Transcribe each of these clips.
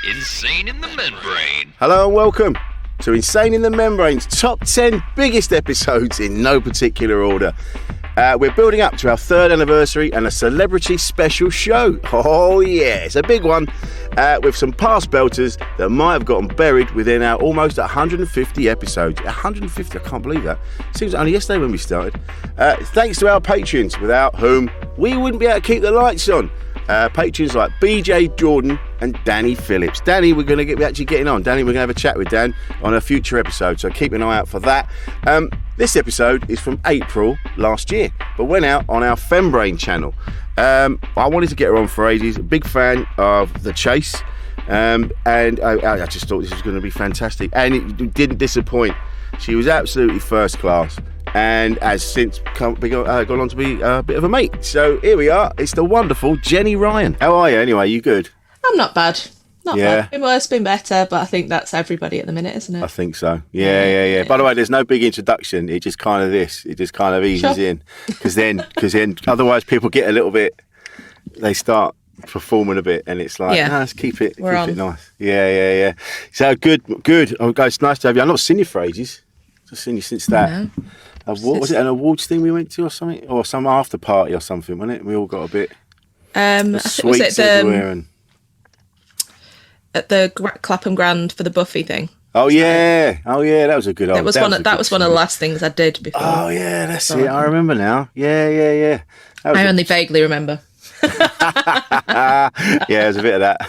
Insane in the Membrane. Hello and welcome to Insane in the Membrane's top 10 biggest episodes in no particular order. We're building up to our 3rd anniversary and a celebrity special show. Oh yeah, it's a big one with some past belters that might have gotten buried within our almost 150 episodes. 150, I can't believe that. Seems only yesterday when we started. Thanks to our patrons, without whom we wouldn't be able to keep the lights on. Patrons like BJ Jordan and Danny Phillips. Danny, we're going to be actually getting on. Danny, we're going to have a chat with Dan on a future episode, so keep an eye out for that. This episode is from April last year, but went out on our Fembrain channel. I wanted to get her on for ages. A big fan of The Chase, and I just thought this was going to be fantastic, and it didn't disappoint. She was absolutely first class, and has since gone on to be a bit of a mate. So here we are. It's the wonderful Jenny Ryan. How are you anyway? You good? I'm not bad. Not bad. Been worse, been better, but I think that's everybody at the minute, isn't it? I think so. Yeah. By the way, there's no big introduction. It just kind of eases in. Because then otherwise people get a little bit, they start performing a bit, and it's like, let's keep it nice. Yeah. So good. Oh, guys, it's nice to have you. I've not seen you for ages. I've seen you since that. What was it, an awards thing we went to or something? Or some after party or something, wasn't it? We all got a bit sweets everywhere. And at the Clapham Grand for the Buffy thing. Oh yeah, that was a good old. That was one of the last things I did before. Oh yeah, that's it. I remember now. Yeah. I only vaguely remember. Yeah, there's a bit of that.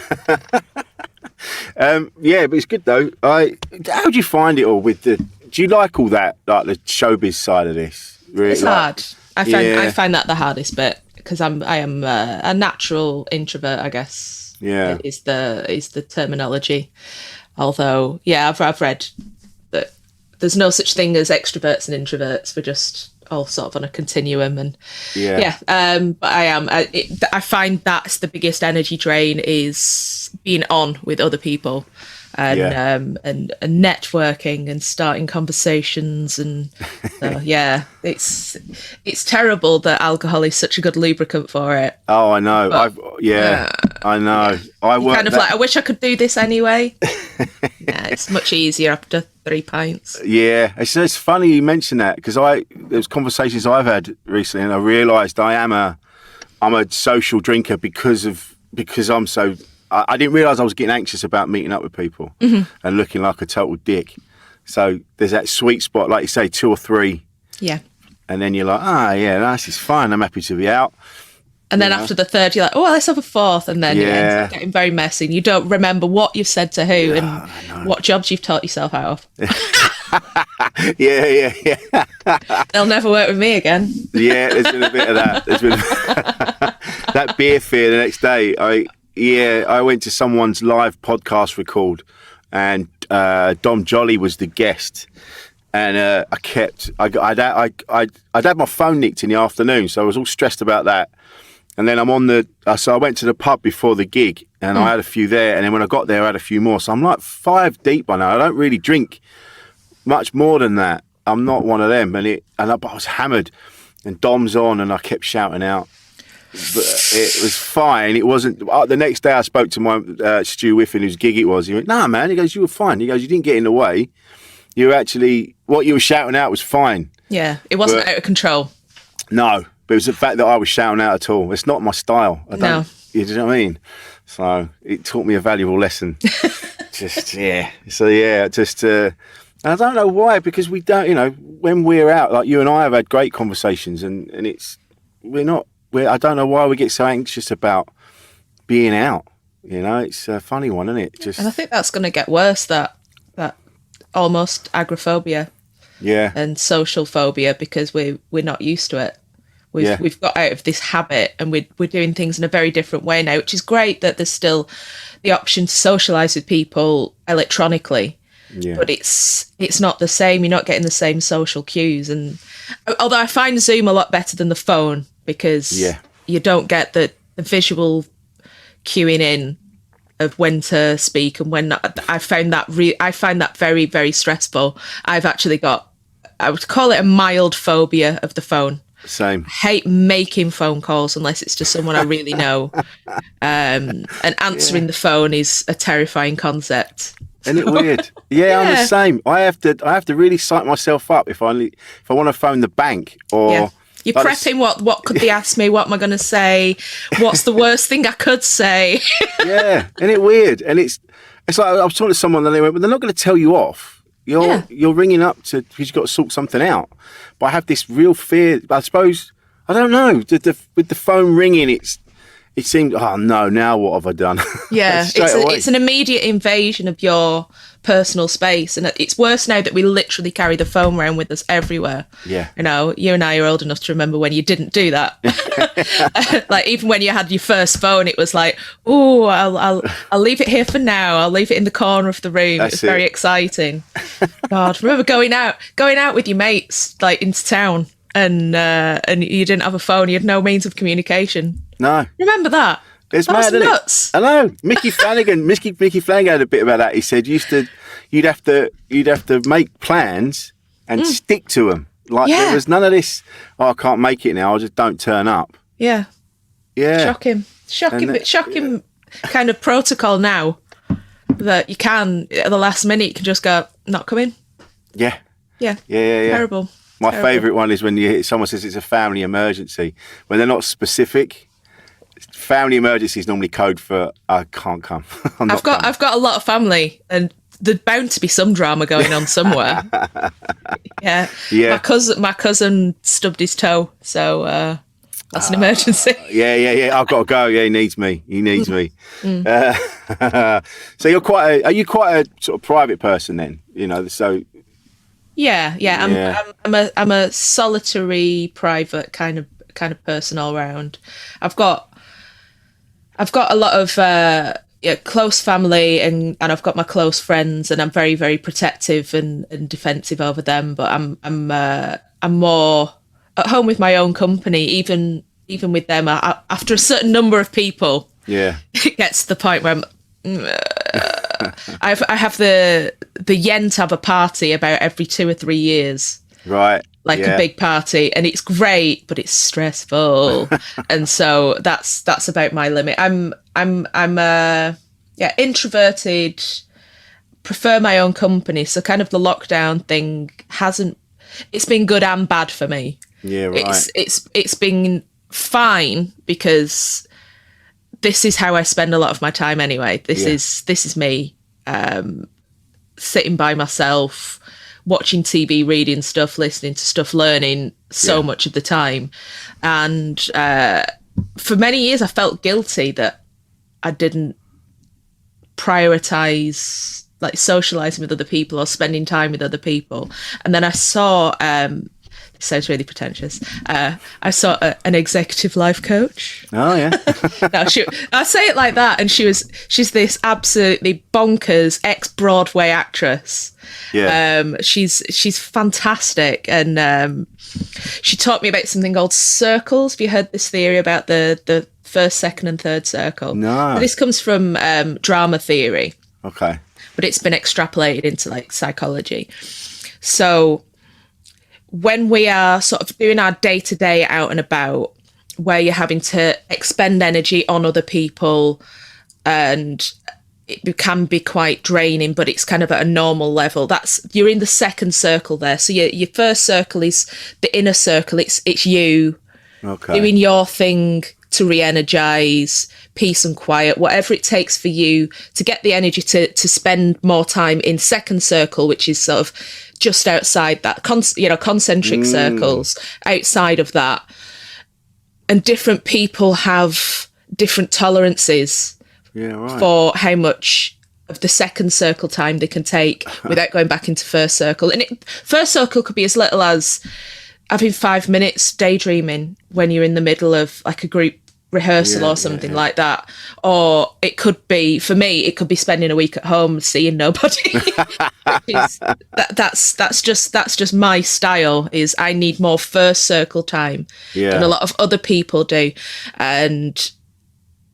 But it's good though. How do you find it all with the? Do you like all that, like the showbiz side of this? Really? It's hard. I find that the hardest bit because I am a natural introvert, I guess. Yeah, is the terminology. Although, I've read that there's no such thing as extroverts and introverts. We're just all sort of on a continuum, and but I find that's the biggest energy drain is being on with other people. And networking and starting conversations, and it's terrible that alcohol is such a good lubricant for it. Oh, I know. I know. I wish I could do this anyway. It's much easier after 3 pints. Yeah, it's funny you mention that because there's conversations I've had recently, and I realised I'm a social drinker because I'm so. I didn't realise I was getting anxious about meeting up with people and looking like a total dick. So there's that sweet spot, like you say, 2 or 3. Yeah. And then you're like, this is fine. I'm happy to be out. And then after the 3rd, you're like, let's have a 4th. And then it ends up getting very messy. And you don't remember what you've said to who and what jobs you've taught yourself out of. Yeah. They'll never work with me again. Yeah, there's been a bit of that. There's been that beer fear the next day. I went to someone's live podcast record, and Dom Jolly was the guest, and I'd had my phone nicked in the afternoon, so I was all stressed about that. And then so I went to the pub before the gig, and I had a few there, and then when I got there, I had a few more. So I'm like 5 deep by now. I don't really drink much more than that. I'm not one of them, but I was hammered, and Dom's on, and I kept shouting out. But it was fine. It wasn't. The next day I spoke to my Stu Whiffen, whose gig it was. He went, "Nah, man." He goes, "You were fine." He goes, "You didn't get in the way. You actually, what you were shouting out was fine." Yeah, it wasn't out of control. No, but it was the fact that I was shouting out at all. It's not my style. No. You know what I mean? So it taught me a valuable lesson. I don't know why, because we don't. When we're out, like you and I have had great conversations, and I don't know why we get so anxious about being out. It's a funny one, isn't it? And I think that's going to get worse, that almost agoraphobia and social phobia, because we're not used to it. We've got out of this habit, and we're doing things in a very different way now, which is great that there's still the option to socialise with people electronically. Yeah. But it's not the same. You're not getting the same social cues. And although I find Zoom a lot better than the phone, because you don't get the visual cueing in of when to speak and when not. I find that very, very stressful. I've actually got, I would call it a mild phobia of the phone. Same. Hate making phone calls unless it's to someone I really know. And answering the phone is a terrifying concept. Isn't it weird? Yeah, I'm the same. I have to really psych myself up if I want to phone the bank or. Yeah. You're prepping what could they ask me? What am I going to say? What's the worst thing I could say? Yeah, isn't it weird? And it's like I was talking to someone and they went, "But they're not going to tell you off. You're ringing up because you've got to sort something out." But I have this real fear. I suppose I don't know. With the phone ringing, it seemed. Oh no! Now what have I done? Yeah, it's an immediate invasion of your personal space, and it's worse now that we literally carry the phone around with us everywhere. Yeah, you and I are old enough to remember when you didn't do that. Like even when you had your first phone, it was like, oh, I'll leave it here for now. I'll leave it in the corner of the room. It was very exciting. God, remember going out with your mates like into town, and you didn't have a phone. You had no means of communication. No, remember that? It's that mad, was nuts. I know. Mickey Flanagan had a bit about that. He said you'd have to make plans and stick to them. Like there was none of this. Oh, I can't make it now. I just don't turn up. Yeah. Yeah. Shocking kind of protocol now that you can at the last minute you can just go not coming. Yeah. Yeah. Terrible. My favourite one is when someone says it's a family emergency when they're not specific. Family emergency is normally code for I can't come. I've got a lot of family, and there's bound to be some drama going on somewhere. Yeah. My cousin stubbed his toe, so that's an emergency. Yeah. I've got to go. Yeah, he needs me. So are you quite a sort of private person then? So. Yeah. I'm a solitary, private kind of person all round. I've got a lot of close family and I've got my close friends, and I'm very, very protective and defensive over them. But I'm more at home with my own company, even with them. After a certain number of people, it gets to the point where I have the yen to have a party about every 2 or 3 years. Right. Like a big party, and it's great, but it's stressful. And so that's about my limit. I'm introverted, prefer my own company. So kind of the lockdown thing it's been good and bad for me. Yeah, right. It's been fine because this is how I spend a lot of my time anyway. This is me sitting by myself, watching TV, reading stuff, listening to stuff, learning so much of the time. And for many years, I felt guilty that I didn't prioritize like socializing with other people or spending time with other people. And then I saw, this sounds really pretentious, I saw an executive life coach. Oh, yeah. No, I say it like that, and she's this absolutely bonkers ex-Broadway actress. Yeah. She's fantastic, and she taught me about something called circles. Have you heard this theory about the first, second, and third circle? No. This comes from drama theory. Okay. But it's been extrapolated into like psychology. So when we are sort of doing our day-to-day out and about, where you're having to expend energy on other people, and it can be quite draining, but it's kind of at a normal level. You're in the second circle there. So your first circle is the inner circle. It's you doing your thing to re-energize, peace and quiet, whatever it takes for you to get the energy to spend more time in second circle, which is sort of just outside that, concentric circles outside of that. And different people have different tolerances for how much of the second circle time they can take without going back into first circle. And first circle could be as little as having 5 minutes daydreaming when you're in the middle of like a group rehearsal or something like that. Or it could be, for me, it could be spending a week at home seeing nobody. That's just my style. Is I need more first circle time than a lot of other people do, and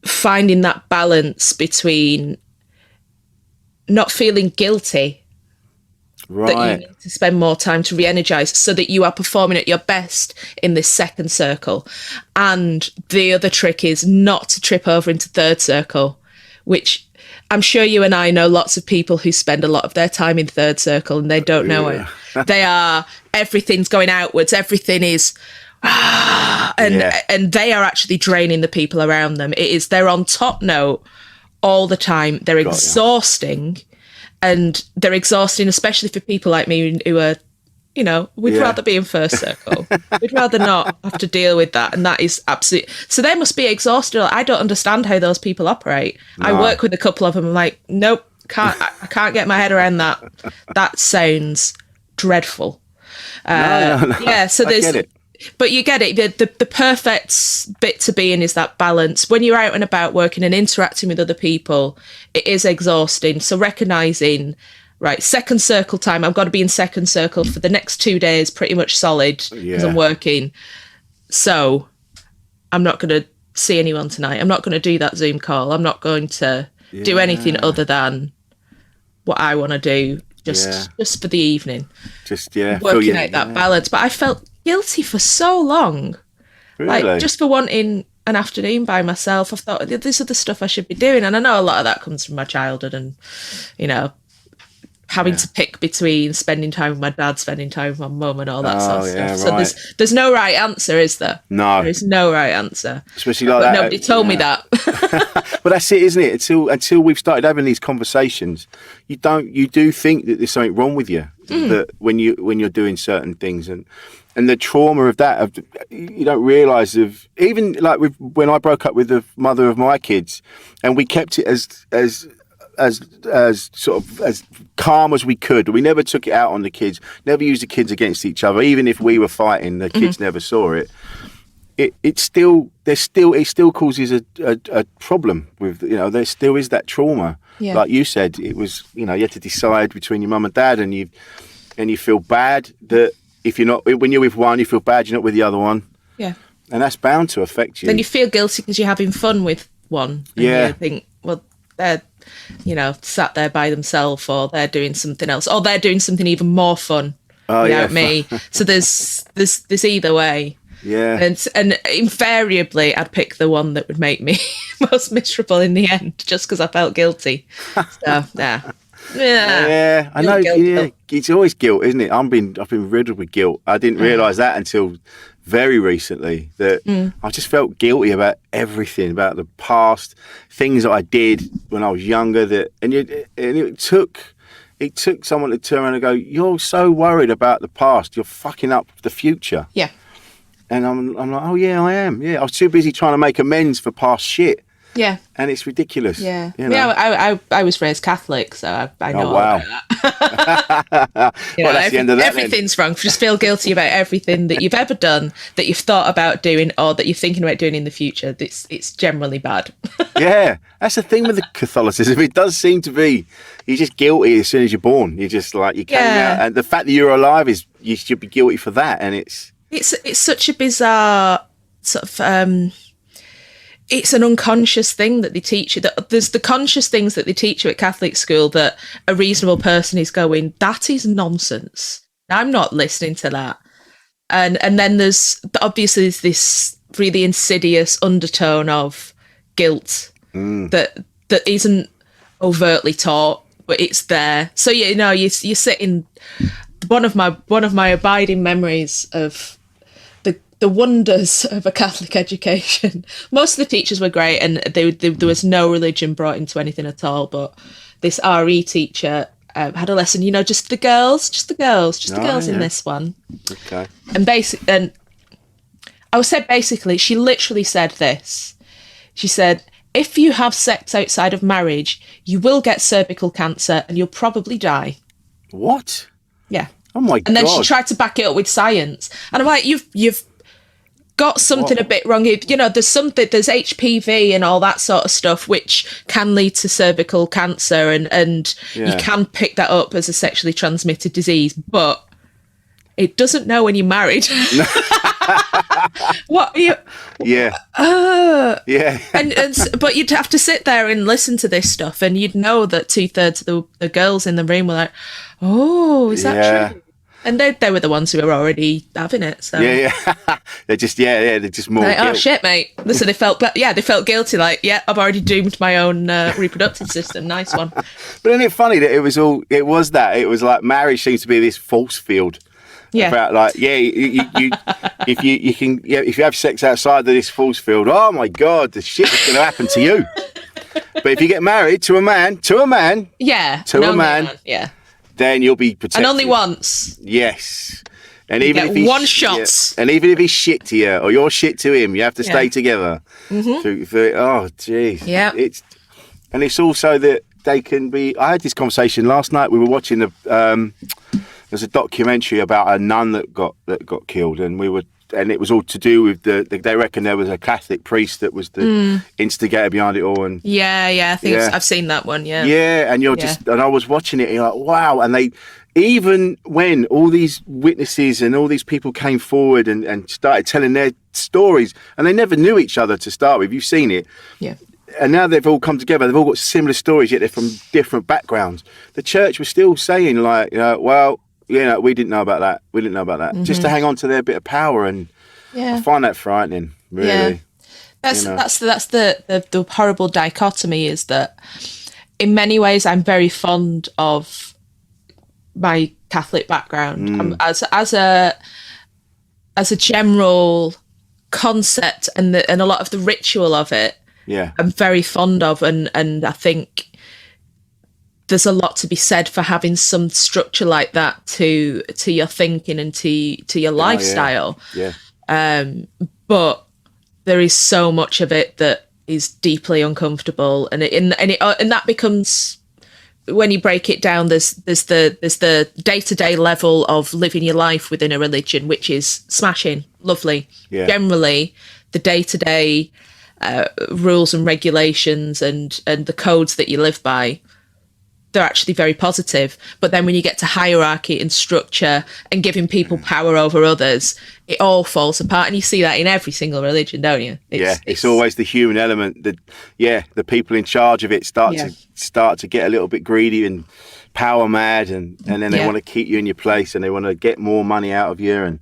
finding that balance between not feeling guilty Right. That you need to spend more time to re-energize so that you are performing at your best in this second circle. And the other trick is not to trip over into third circle, which I'm sure you and I know lots of people who spend a lot of their time in third circle and they don't know it. Everything's going outwards. Everything is, and they are actually draining the people around them. They're on top note all the time. They're exhausting. And they're exhausting, especially for people like me who are, we'd rather be in first circle. We'd rather not have to deal with that. And that is absolute. So they must be exhausted. I don't understand how those people operate. No. I work with a couple of them. I'm like, nope, I can't get my head around that. That sounds dreadful. No. Yeah, so there's. I get it. But you get it. The perfect bit to be in is that balance. When you're out and about working and interacting with other people, it is exhausting. So recognising, right, second circle time, I've got to be in second circle for the next 2 days, pretty much solid, because I'm working. So I'm not going to see anyone tonight. I'm not going to do that Zoom call. I'm not going to do anything other than what I want to do just for the evening. Working out that balance. But I felt guilty for so long. Really? Like, just for wanting an afternoon by myself. I thought, this is the stuff I should be doing. And I know a lot of that comes from my childhood and, having to pick between spending time with my dad, spending time with my mum and all that sort of stuff. Right. So there's no right answer, is there? No. There is no right answer. Especially like that. Nobody told me that. But that's it, isn't it? Until we've started having these conversations, you do think that there's something wrong with you. That when you're doing certain things and the trauma of that, you don't realise even like when I broke up with the mother of my kids, and we kept it as sort of as calm as we could. We never took it out on the kids, never used the kids against each other. Even if we were fighting, the kids never saw it. It still causes a problem with, there still is that trauma. Yeah. Like you said, it was, you had to decide between your mum and dad, and you feel bad that if you're not, when you're with one, you feel bad you're not with the other one. Yeah. And that's bound to affect you. Then you feel guilty because you're having fun with one. And you think, well, they're, sat there by themselves, or they're doing something else, or they're doing something even more fun without me. So there's either way. Yeah. And invariably I'd pick the one that would make me most miserable in the end, just because I felt guilty. So Yeah, I know. Yeah, it's always guilt, isn't it? I've been riddled with guilt. I didn't realise that until very recently, that I just felt guilty about everything, about the past, things that I did when I was younger. It took someone to turn around and go, "You're so worried about the past, you're fucking up the future." Yeah. And I'm like, "Oh yeah, I am. Yeah, I was too busy trying to make amends for past shit." Yeah. And it's ridiculous. Yeah. I was raised Catholic, so I know all about that. Well, that's the end of that. Everything's wrong. Just feel guilty about everything that you've ever done, that you've thought about doing, or that you're thinking about doing in the future. It's generally bad. Yeah. That's the thing with the Catholicism. It does seem to be, you're just guilty as soon as you're born. You're just like, you came out. And the fact that you're alive you should be guilty for that. And it's such a bizarre sort of... it's an unconscious thing that they teach you. There's the conscious things that they teach you at Catholic school that a reasonable person is going, that is nonsense. I'm not listening to that. And then there's obviously this really insidious undertone of guilt that isn't overtly taught, but it's there. So you sit in one of my abiding memories of the wonders of a Catholic education. Most of the teachers were great, and there was no religion brought into anything at all. But this RE teacher had a lesson, just the girls in this one. Okay. And I was said basically, she literally said this. She said, if you have sex outside of marriage, you will get cervical cancer and you'll probably die. What? Yeah. Oh my God. And then she tried to back it up with science. And I'm like, you've got something a bit wrong. There's HPV and all that sort of stuff, which can lead to cervical cancer, and you can pick that up as a sexually transmitted disease, but it doesn't know when you're married. What are you? Yeah. Yeah. But you'd have to sit there and listen to this stuff, and you'd know that 2/3 of the girls in the room were like, Oh, is that true? And they were the ones who were already having it. So yeah. they're just more. Like, oh shit, mate. Listen, they felt guilty. Like, yeah, I've already doomed my own reproductive system. Nice one. But isn't it funny that it was like marriage seems to be this force field. Yeah. About like, you if you have sex outside of this force field, oh my God, the shit is going to happen to you. But if you get married to a man, yeah, yeah, then you'll be protected. And only once. Yes. And even if he's one shot. And even if he's shit to you or you're shit to him, you have to stay together. Mm-hmm. Oh, geez. Yeah. It's also that they can be. I had this conversation last night. We were watching there's a documentary about a nun that got killed, and it was all to do with they reckon there was a Catholic priest that was the instigator behind it all. And I think I've seen that one. Yeah, and and I was watching it, and you're like, wow. And even when all these witnesses and all these people came forward and started telling their stories, and they never knew each other to start with. You've seen it. Yeah. And now they've all come together. They've all got similar stories, yet they're from different backgrounds. The church was still saying, like, well, we didn't know about that. We didn't know about that. Just to hang on to their bit of power, and I find that frightening. Really. Yeah. That's the horrible dichotomy, is that in many ways I'm very fond of my Catholic background. As a general concept and a lot of the ritual of it. Yeah. I'm very fond of, and I think there's a lot to be said for having some structure like that to your thinking and to your lifestyle. But there is so much of it that is deeply uncomfortable, and that becomes, when you break it down, there's the day-to-day level of living your life within a religion, which is smashing, lovely. Yeah. Generally, the day-to-day rules and regulations and the codes that you live by, they're actually very positive. But then when you get to hierarchy and structure and giving people power over others, it all falls apart. And you see that in every single religion, don't you? It's always the human element. The people in charge of it start to get a little bit greedy and power mad, and then they want to keep you in your place, and they want to get more money out of you. And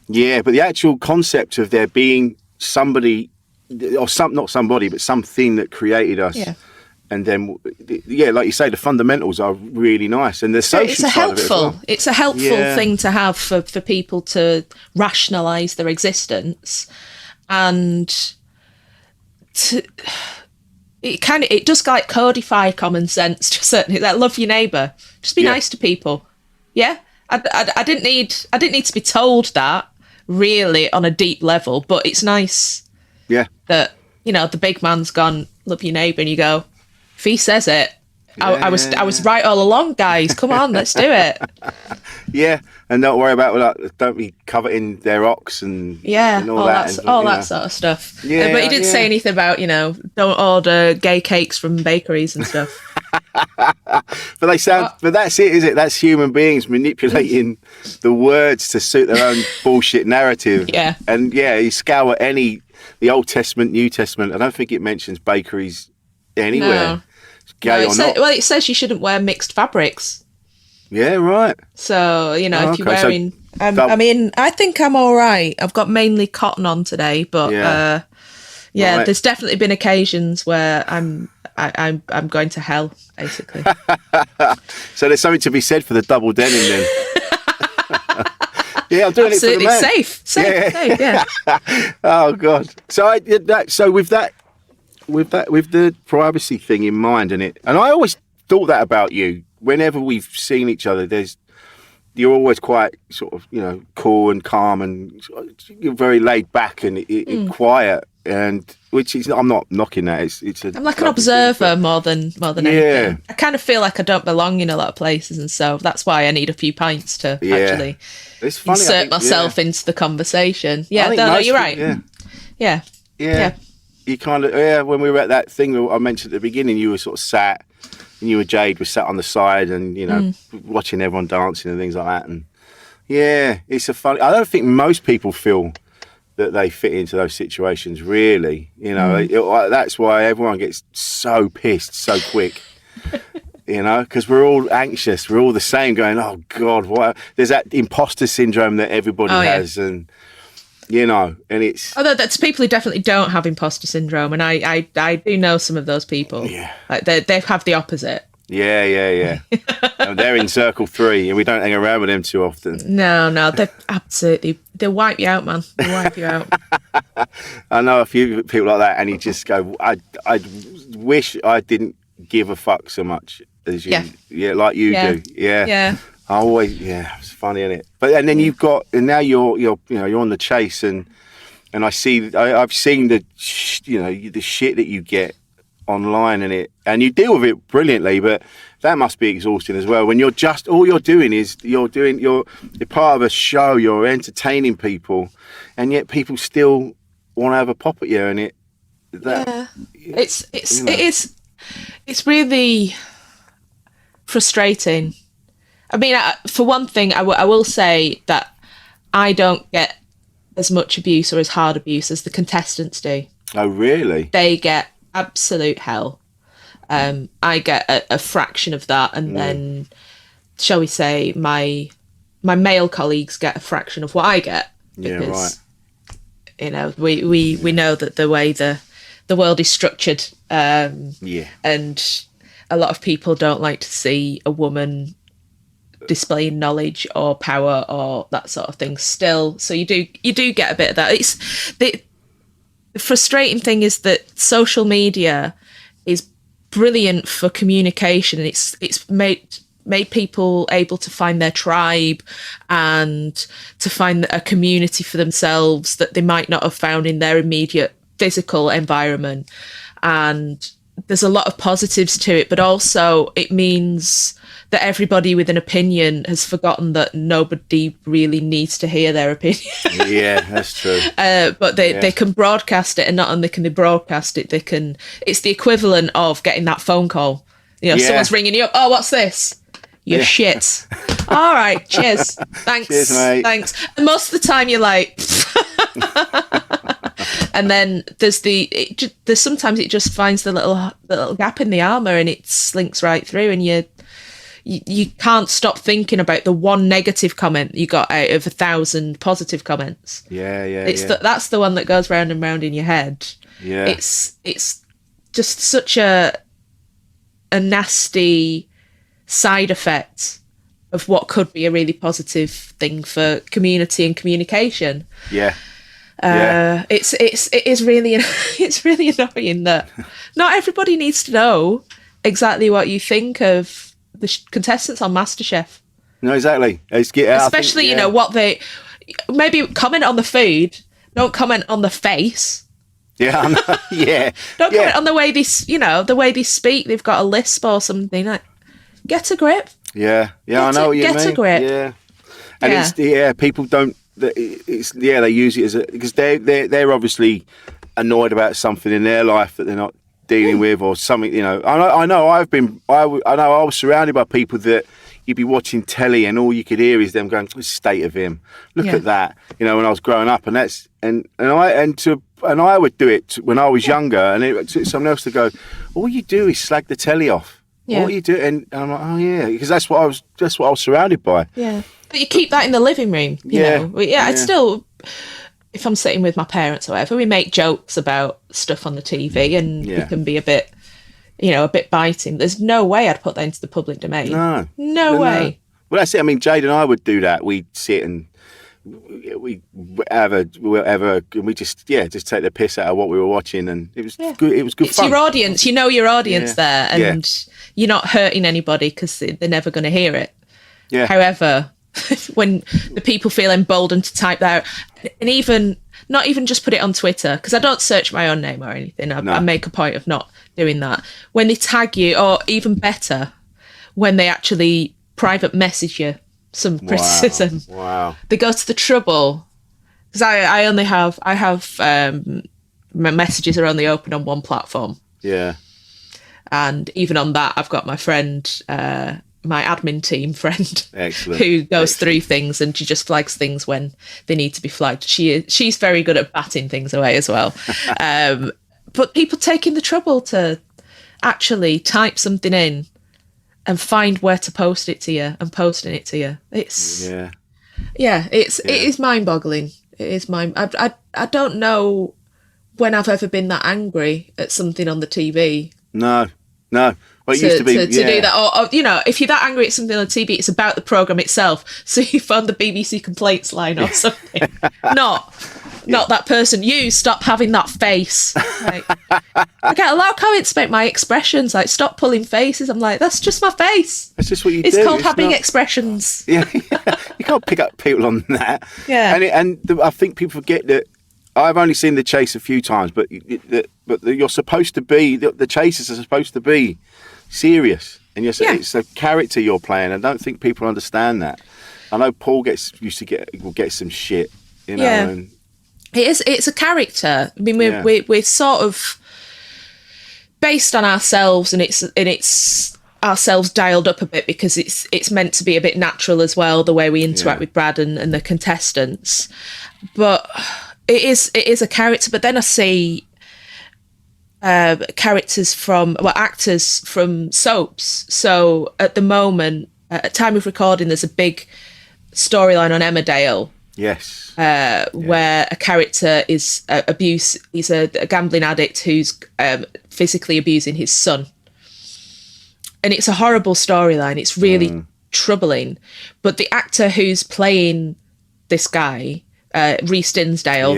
but the actual concept of there being somebody, or not somebody, but something that created us. Yeah. And then, like you say, the fundamentals are really nice, and the social side of it as well. It's a helpful thing to have for people to rationalise their existence, and it does like codify common sense to a certain extent. Like, love your neighbour, just be nice to people. Yeah, I didn't need to be told that really on a deep level, but it's nice. Yeah, that the big man's gone, love your neighbour, and you go, if he says it, I was right all along, guys. Come on, let's do it. Yeah, and don't worry about don't be coveting their ox and all that sort of stuff. Yeah, but he didn't say anything about don't order gay cakes from bakeries and stuff. But that's it, is it? That's human beings manipulating the words to suit their own bullshit narrative. Yeah, and you scour the Old Testament, New Testament. I don't think it mentions bakeries anywhere. No. Gay or not. Well, it says you shouldn't wear mixed fabrics. Yeah, right. So, if you're wearing... I think I'm all right. I've got mainly cotton on today, but right. There's definitely been occasions where I'm going to hell, basically. So there's something to be said for the double denim then. Yeah, I'm doing absolutely it for the man. Safe, yeah. Oh God. So I did that. So with the privacy thing in mind, and I always thought that about you. Whenever we've seen each other, you're always quite sort of cool and calm, and you're very laid back and quiet. And which is, I'm not knocking that. I'm like an observer more than anything. I kind of feel like I don't belong in a lot of places, and so that's why I need a few pints to actually insert myself into the conversation. Yeah, no, you're right. Yeah. You kind of when we were at that thing I mentioned at the beginning, you were sort of sat, and you and Jade were sat on the side, and watching everyone dancing and things like that. And it's a funny. I don't think most people feel that they fit into those situations, really. That's why everyone gets so pissed so quick. You know, because we're all anxious. We're all the same, going, "Oh God, what?" There's that imposter syndrome that everybody has, and you know, and it's. Although that's people who definitely don't have imposter syndrome, and I do know some of those people. Yeah, like they have the opposite. Yeah. They're in circle 3, and we don't hang around with them too often. No, they wipe you out, man. They wipe you out. I know a few people like that, and you just go, I wish I didn't give a fuck so much as you, like you do. Yeah. I always, it's funny, isn't it? But and then you've got, and now you're on the chase, and I've seen the the shit that you get online, and you deal with it brilliantly, but that must be exhausting as well when you're just all you're doing is you're part of a show, you're entertaining people, and yet people still want to have a pop at you, and it's really frustrating. I mean, for one thing, I will say that I don't get as much abuse or as hard abuse as the contestants do. Oh, really? They get absolute hell. I get a fraction of that, and then, shall we say, my male colleagues get a fraction of what I get. Because, you know, we know that the way the world is structured, and a lot of people don't like to see a woman displaying knowledge or power or that sort of thing still. So you do get a bit of that. It's the frustrating thing is that social media is brilliant for communication, and it's made people able to find their tribe and to find a community for themselves that they might not have found in their immediate physical environment. And there's a lot of positives to it, but also it means that everybody with an opinion has forgotten that nobody really needs to hear their opinion. Yeah, that's true. But they can broadcast it, and not only can they broadcast it, it's the equivalent of getting that phone call. You know, someone's ringing you up. Oh, what's this? You're shit. All right, cheers. Thanks. Cheers, mate. Thanks. And most of the time you're like... And then there's sometimes it just finds the little gap in the armor, and it slinks right through, and you can't stop thinking about the one negative comment you got out of 1,000 positive comments. That's the one that goes round and round in your head. Yeah, it's just such a nasty side effect of what could be a really positive thing for community and communication. It is really it's really annoying that not everybody needs to know exactly what you think of the contestants on MasterChef. No, exactly. Especially, you know, what they maybe comment on the food. Don't comment on the face. Yeah, yeah. Don't comment on the way the way they speak. They've got a lisp or something. Like, get a grip. Yeah, I know what you mean. Get a grip. Yeah, and people don't. They use it as because they're obviously annoyed about something in their life that they're not dealing with, or something. You know, I know I was surrounded by people that you'd be watching telly and all you could hear is them going, "The state of him, look at that." You know, when I was growing up, and that's and I would do it when I was younger, and it took someone else to go, "All you do is slag the telly off." Yeah. What you do, and I'm like, oh yeah, because that's what I was surrounded by. Yeah, but you keep that in the living room. You know? It's still, if I'm sitting with my parents or whatever, we make jokes about stuff on the TV, and we can be a bit biting. There's no way I'd put that into the public domain. No way. Well, that's it. I mean, Jade and I would do that. We'd sit and we just take the piss out of what we were watching, and it was good. It was good. It's fun. Your audience. You know your audience there, and you're not hurting anybody because they're never going to hear it. Yeah. However, when the people feel emboldened to type that out, and not even just put it on Twitter, because I don't search my own name or anything. I make a point of not doing that. When they tag you, or even better, when they actually private message you some criticism. Wow. They go to the trouble, because I have my messages are only open on one platform. Yeah. And even on that, I've got my friend, my admin team friend, Excellent. who goes through things, and she just flags things when they need to be flagged. She's very good at batting things away as well. But people taking the trouble to actually type something in and find where to post it to you and posting it to you. It's it is mind-boggling. It is I don't know when I've ever been that angry at something on the TV. No. Well, it used to be to do that, or if you're that angry at something on the TV, it's about the programme itself. So you phone the BBC complaints line or something. Not that person. You stop having that face. Like, I get a lot of comments about my expressions. Like, stop pulling faces. I'm like, that's just my face. That's just what you do. It's called having expressions. Yeah, you can't pick up people on that. Yeah, I think people forget that. I've only seen The Chase a few times, but you're supposed to be the Chasers are supposed to be serious, and it's a character you're playing. I don't think people understand that. I know Paul used to get some shit, And it's a character. I mean, we're sort of based on ourselves, and it's ourselves dialed up a bit because it's meant to be a bit natural as well, the way we interact with Brad and the contestants, but. It is a character, but then I see actors from soaps. So at the moment, at time of recording, there's a big storyline on Emmerdale. Yes. Where a character is he's a gambling addict who's physically abusing his son. And it's a horrible storyline. It's really troubling. But the actor who's playing this guy... Rhys Dinsdale,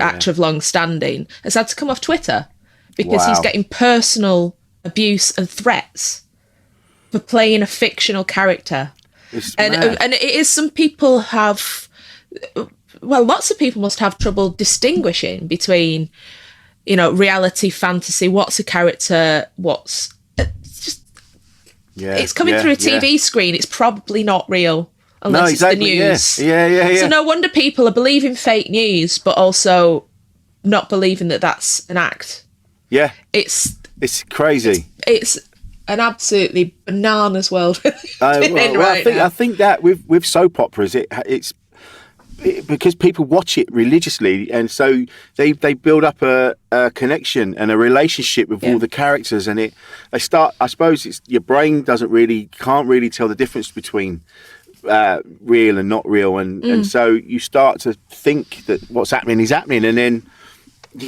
actor of long standing, has had to come off Twitter because he's getting personal abuse and threats for playing a fictional character. And it is, some people have, lots of people must have trouble distinguishing between, reality, fantasy, what's a character, it's coming through a TV screen, it's probably not real. Unless it's the news. Yeah. So no wonder people are believing fake news, but also not believing that that's an act. Yeah. It's crazy. It's an absolutely bananas world. I think that with soap operas, it's because people watch it religiously, and so they build up a connection and a relationship with all the characters, and they start. I suppose it's your brain can't really tell the difference between. Real and not real, and so you start to think that what's happening is happening, and then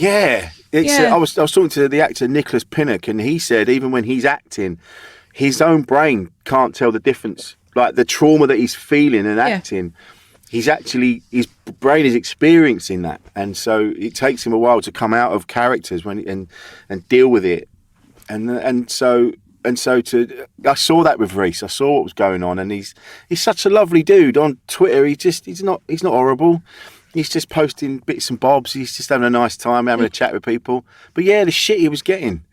I was talking to the actor Nicholas Pinnock, and he said even when he's acting, his own brain can't tell the difference, like the trauma that he's feeling and acting. His brain is experiencing that, and so it takes him a while to come out of characters and deal with it, and so. I saw that with Rhys. I saw what was going on, and he's such a lovely dude on Twitter. He's not horrible. He's just posting bits and bobs. He's just having a nice time, having a chat with people. But the shit he was getting,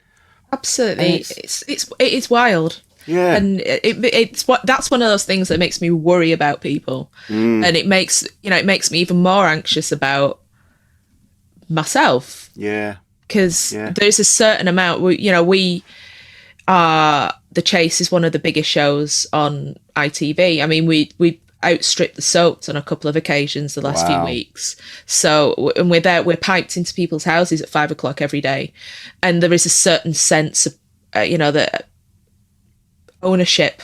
absolutely, it is wild. Yeah, and that's one of those things that makes me worry about people, and it makes me even more anxious about myself. Yeah, because there's a certain amount. The Chase is one of the biggest shows on ITV. I mean, we outstripped the soaps on a couple of occasions the last few weeks. So, and we're piped into people's houses at 5 o'clock every day, and there is a certain sense of, the ownership.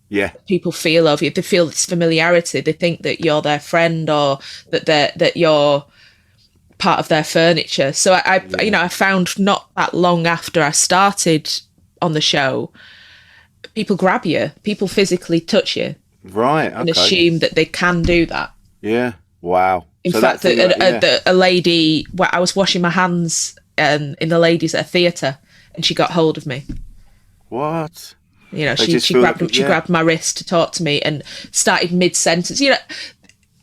Yeah, people feel of you. They feel this familiarity. They think that you're their friend, or that you're part of their furniture. So I found not that long after I started on the show, people grab you, people physically touch you, right, and assume that they can do that. Yeah, wow. In fact, a lady, I was washing my hands in the ladies at a theatre, and she got hold of me. What? She grabbed my wrist to talk to me and started mid-sentence.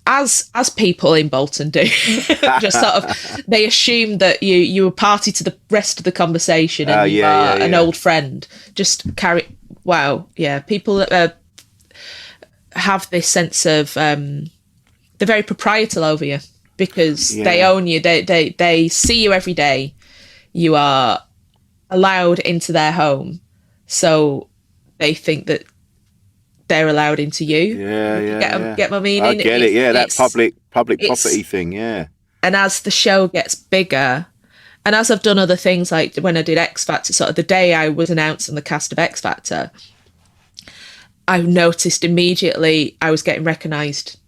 As people in Bolton do, just sort of, they assume that you were party to the rest of the conversation, and you are an old friend. Just carry. Wow, people have this sense of they're very proprietal over you because they own you. They see you every day. You are allowed into their home, so they think that they're allowed into you. Get my meaning? I get it. Yeah, that public property thing. Yeah. And as the show gets bigger, and as I've done other things, like when I did X Factor, sort of the day I was announced on the cast of X Factor, I noticed immediately I was getting recognised.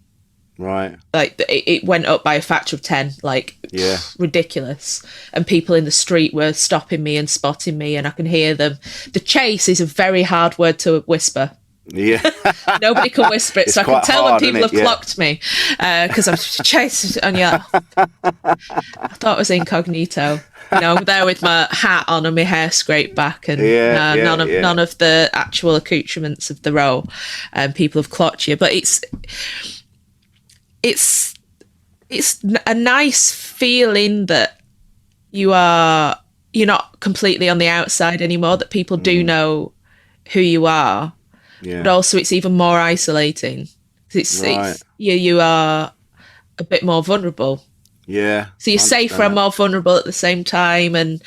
Right. Like it went up by a factor of 10, like ridiculous. And people in the street were stopping me and spotting me, and I can hear them. The chase is a very hard word to whisper. Yeah. Nobody can whisper it, so I can tell when people have clocked me because I'm chasing. And I thought it was incognito. You know, I'm there with my hat on and my hair scraped back, and none of the actual accoutrements of the role. And people have clocked you, but it's a nice feeling that you're not completely on the outside anymore, that people do know who you are. Yeah. But also it's even more isolating. You are a bit more vulnerable. Yeah. So you're safer and more vulnerable at the same time, and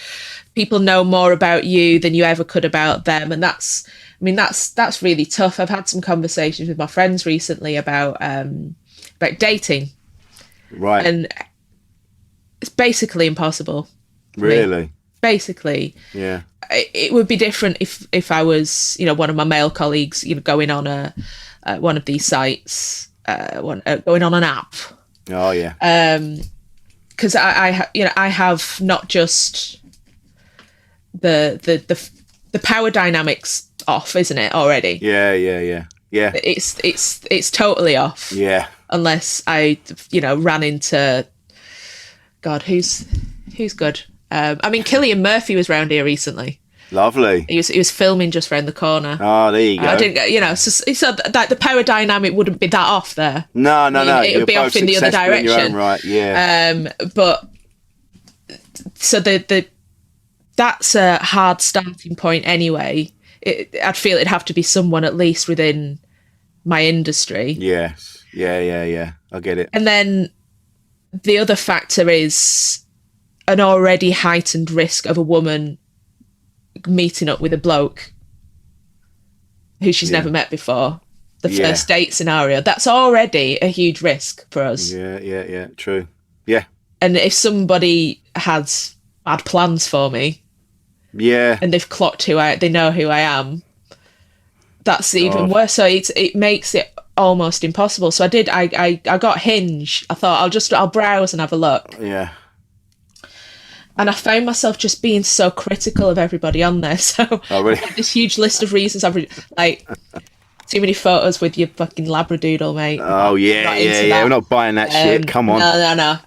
people know more about you than you ever could about them. And that's really tough. I've had some conversations with my friends recently about dating. Right. And it's basically impossible. Really? Basically. Yeah. It would be different if I was, one of my male colleagues, going on one of these sites, going on an app. Oh yeah. Because I have not just the power dynamics off, isn't it already? Yeah. It's totally off. Yeah. Unless I, ran into, God, who's good? Cillian Murphy was round here recently. Lovely. He was filming just round the corner. Oh, there you go. I didn't, so that the power dynamic wouldn't be that off there. No. It would be off in the other direction. In your own right, yeah. But so that's a hard starting point anyway. I'd feel it'd have to be someone at least within my industry. Yes. Yeah. I get it. And then the other factor is an already heightened risk of a woman meeting up with a bloke who she's never met before. The first date scenario. That's already a huge risk for us. Yeah. True. Yeah. And if somebody has bad plans for me, and they've clocked they know who I am, that's even worse. So it makes it almost impossible. So I got Hinge. I thought I'll browse and have a look. Yeah. And I found myself just being so critical of everybody on there. So really? This huge list of reasons too many photos with your fucking Labradoodle, mate. Oh yeah. We're not buying that shit. Come on. No.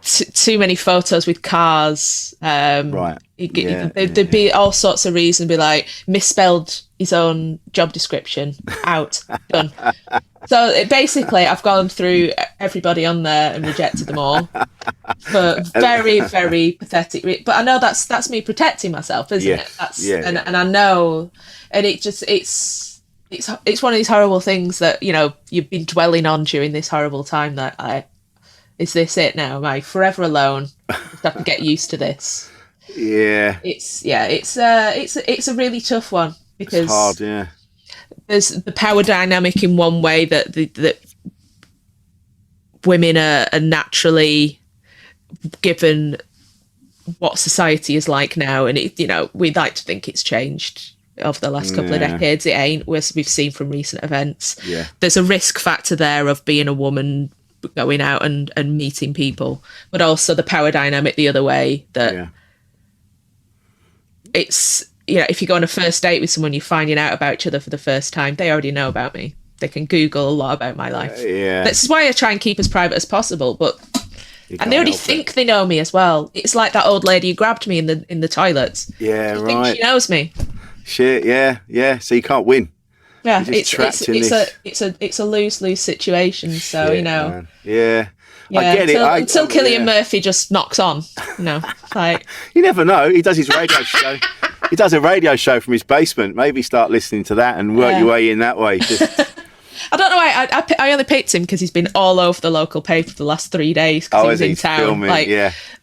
Too many photos with cars. Right. There'd be all sorts of reasons. Be like misspelled his own job description. Out. Done. So basically, I've gone through everybody on there and rejected them all for very, very pathetic. But I know that's me protecting myself, isn't it? And I know, and it's one of these horrible things that you've been dwelling on during this horrible time. That is this it now? Am I forever alone? I just have to get used to this. Yeah. It's a really tough one because it's hard. Yeah. There's the power dynamic in one way that that women are naturally given what society is like now, and we'd like to think it's changed over the last couple of decades. It ain't, as we've seen from recent events. Yeah. There's a risk factor there of being a woman going out and meeting people, but also the power dynamic the other way that it's if you go on a first date with someone, you're finding out about each other for the first time, they already know about me. They can Google a lot about my life. This is why I try and keep as private as possible, but and they already think they know me as well. It's like that old lady who grabbed me in the toilets. Yeah, I right. think she knows me. Shit, yeah. So you can't win. Yeah, it's a lose-lose situation. So Shit, man. Yeah. I get it. Until Cillian Murphy just knocks on, like you never know. He does his radio show. He does a radio show from his basement. Maybe start listening to that and work your way in that way. I don't know why I only picked him because he's been all over the local paper for the last 3 days because he was in town. Filming,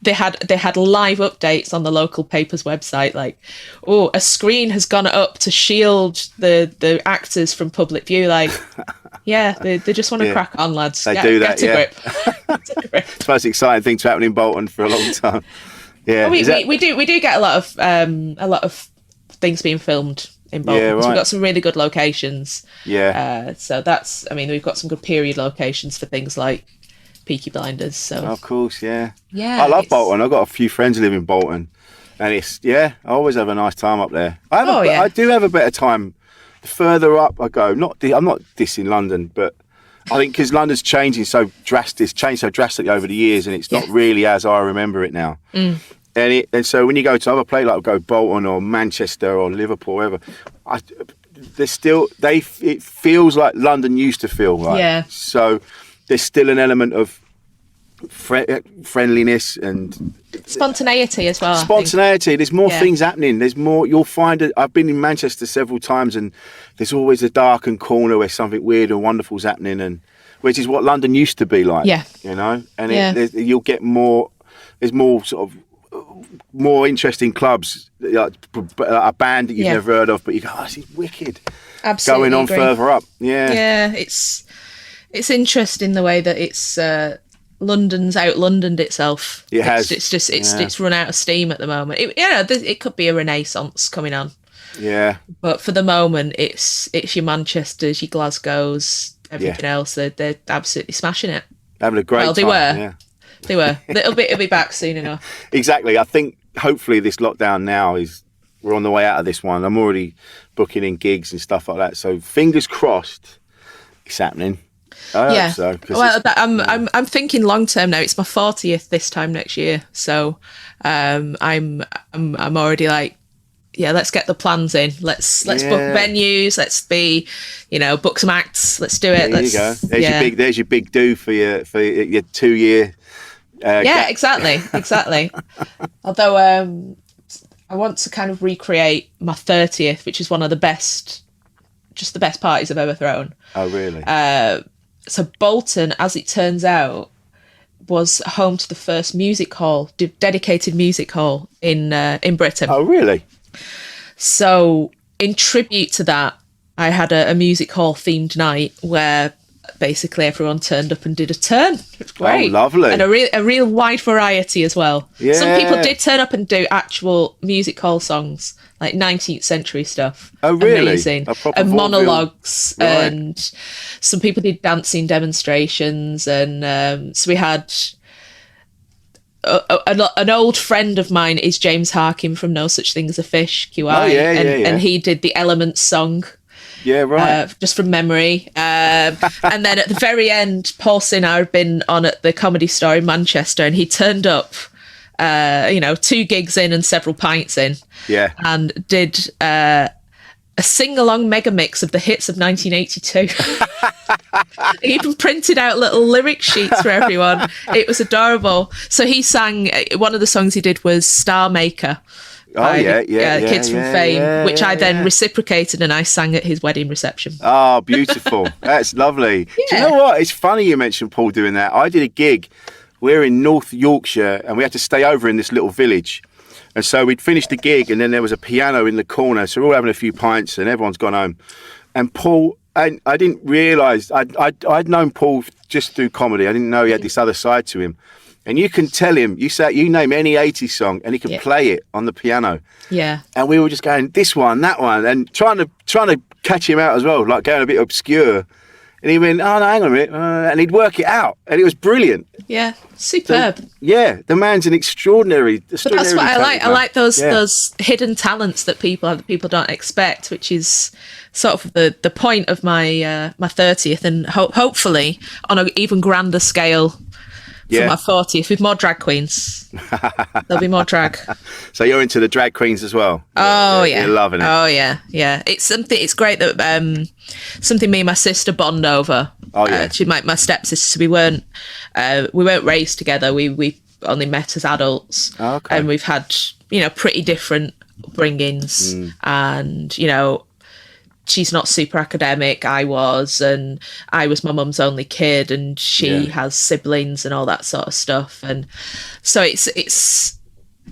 they had live updates on the local paper's website, like, a screen has gone up to shield the actors from public view. Like, they just want to crack on, lads. They do that. Get a grip. It's the most exciting thing to happen in Bolton for a long time. Yeah, we do get a lot of things being filmed in Bolton. Yeah, right. So we've got some really good locations. Yeah. So that's, I mean, we've got some good period locations for things like Peaky Blinders. So of course, yeah. Yeah. I love Bolton. I've got a few friends who live in Bolton. And it's, I always have a nice time up there. I do have a better time the further up I go. I'm not dissing London, but I think because London's changed so drastically over the years, and it's not really as I remember it now. Mm. And so when you go to other places, like go Bolton or Manchester or Liverpool, wherever, it feels like London used to feel like. Yeah. So there's still an element of friendliness and spontaneity as well. Spontaneity. There's more things happening. There's more. You'll find. I've been in Manchester several times, and there's always a darkened corner where something weird and wonderful's happening, and which is what London used to be like. Yeah. You know, and you'll get more. There's more sort of more interesting clubs, like a band that you've never heard of, but you go, oh, this is wicked. Absolutely. Going on agree. further up. Yeah. Yeah. It's interesting the way that it's. London's out Londoned itself. It has. It's run out of steam at the moment. It could be a renaissance coming on. Yeah. But for the moment, it's your Manchesters, your Glasgows, everything else. They're absolutely smashing it. Having a great time. They were. Yeah. They were. It'll be back soon enough. Exactly. I think hopefully this lockdown now we're on the way out of this one. I'm already booking in gigs and stuff like that. So fingers crossed, it's happening. I hope so. Well, I'm thinking long term now. It's my 40th this time next year, so I'm already like, let's get the plans in. Let's book venues. Let's book some acts. Let's do it. There you go. There's your big do for your 2 year. Exactly. Although I want to kind of recreate my 30th, which is one of the best parties I've ever thrown. Oh, really? So Bolton, as it turns out, was home to the first dedicated music hall in Britain. Oh, really? So in tribute to that, I had a music hall themed night where basically everyone turned up and did a turn. It was great. Oh, lovely. And a real wide variety as well. Yeah. Some people did turn up and do actual music hall songs, like 19th century stuff. Oh, really? Amazing. And monologues. Right. And some people did dancing demonstrations. And so we had... an old friend of mine is James Harkin from No Such Thing as a Fish, QI. And he did the Elements song. Yeah, right. Just from memory. And then at the very end, Paul Sinner had been on at the Comedy Store in Manchester, and he turned up, 2 gigs in and several pints in. Yeah. And did a sing-along mega mix of the hits of 1982. He even printed out little lyric sheets for everyone. It was adorable. So he sang, one of the songs he did was Star Maker. Kids from Fame, which I then reciprocated and I sang at his wedding reception. Oh, beautiful. That's lovely. Yeah. Do you know what? It's funny you mentioned Paul doing that. I did a gig. We're in North Yorkshire and we had to stay over in this little village. And so we'd finished the gig and then there was a piano in the corner. So we're all having a few pints and everyone's gone home. And Paul, I didn't realise, I'd known Paul just through comedy. I didn't know he had this other side to him. And you can tell him, you name any 80s song and he can play it on the piano. Yeah. And we were just going, this one, that one, and trying to catch him out as well, like going a bit obscure. And he went, oh, no, hang on a minute. And he'd work it out. And it was brilliant. Yeah, superb. So, the man's an extraordinary But that's what I like. Man. I like those hidden talents that people have that people don't expect, which is sort of the point of my 30th, and hopefully on an even grander scale for my 40th with more drag queens. There'll be more drag. So you're into the drag queens as well? Oh, yeah. You're loving it. Oh, yeah. Yeah. It's great that something me and my sister bond over. Oh, yeah. She's my stepsister. We weren't raised together. We only met as adults. Oh, okay. And we've had, pretty different upbringings. And, she's not super academic. I was my mum's only kid, and she has siblings and all that sort of stuff. And so it's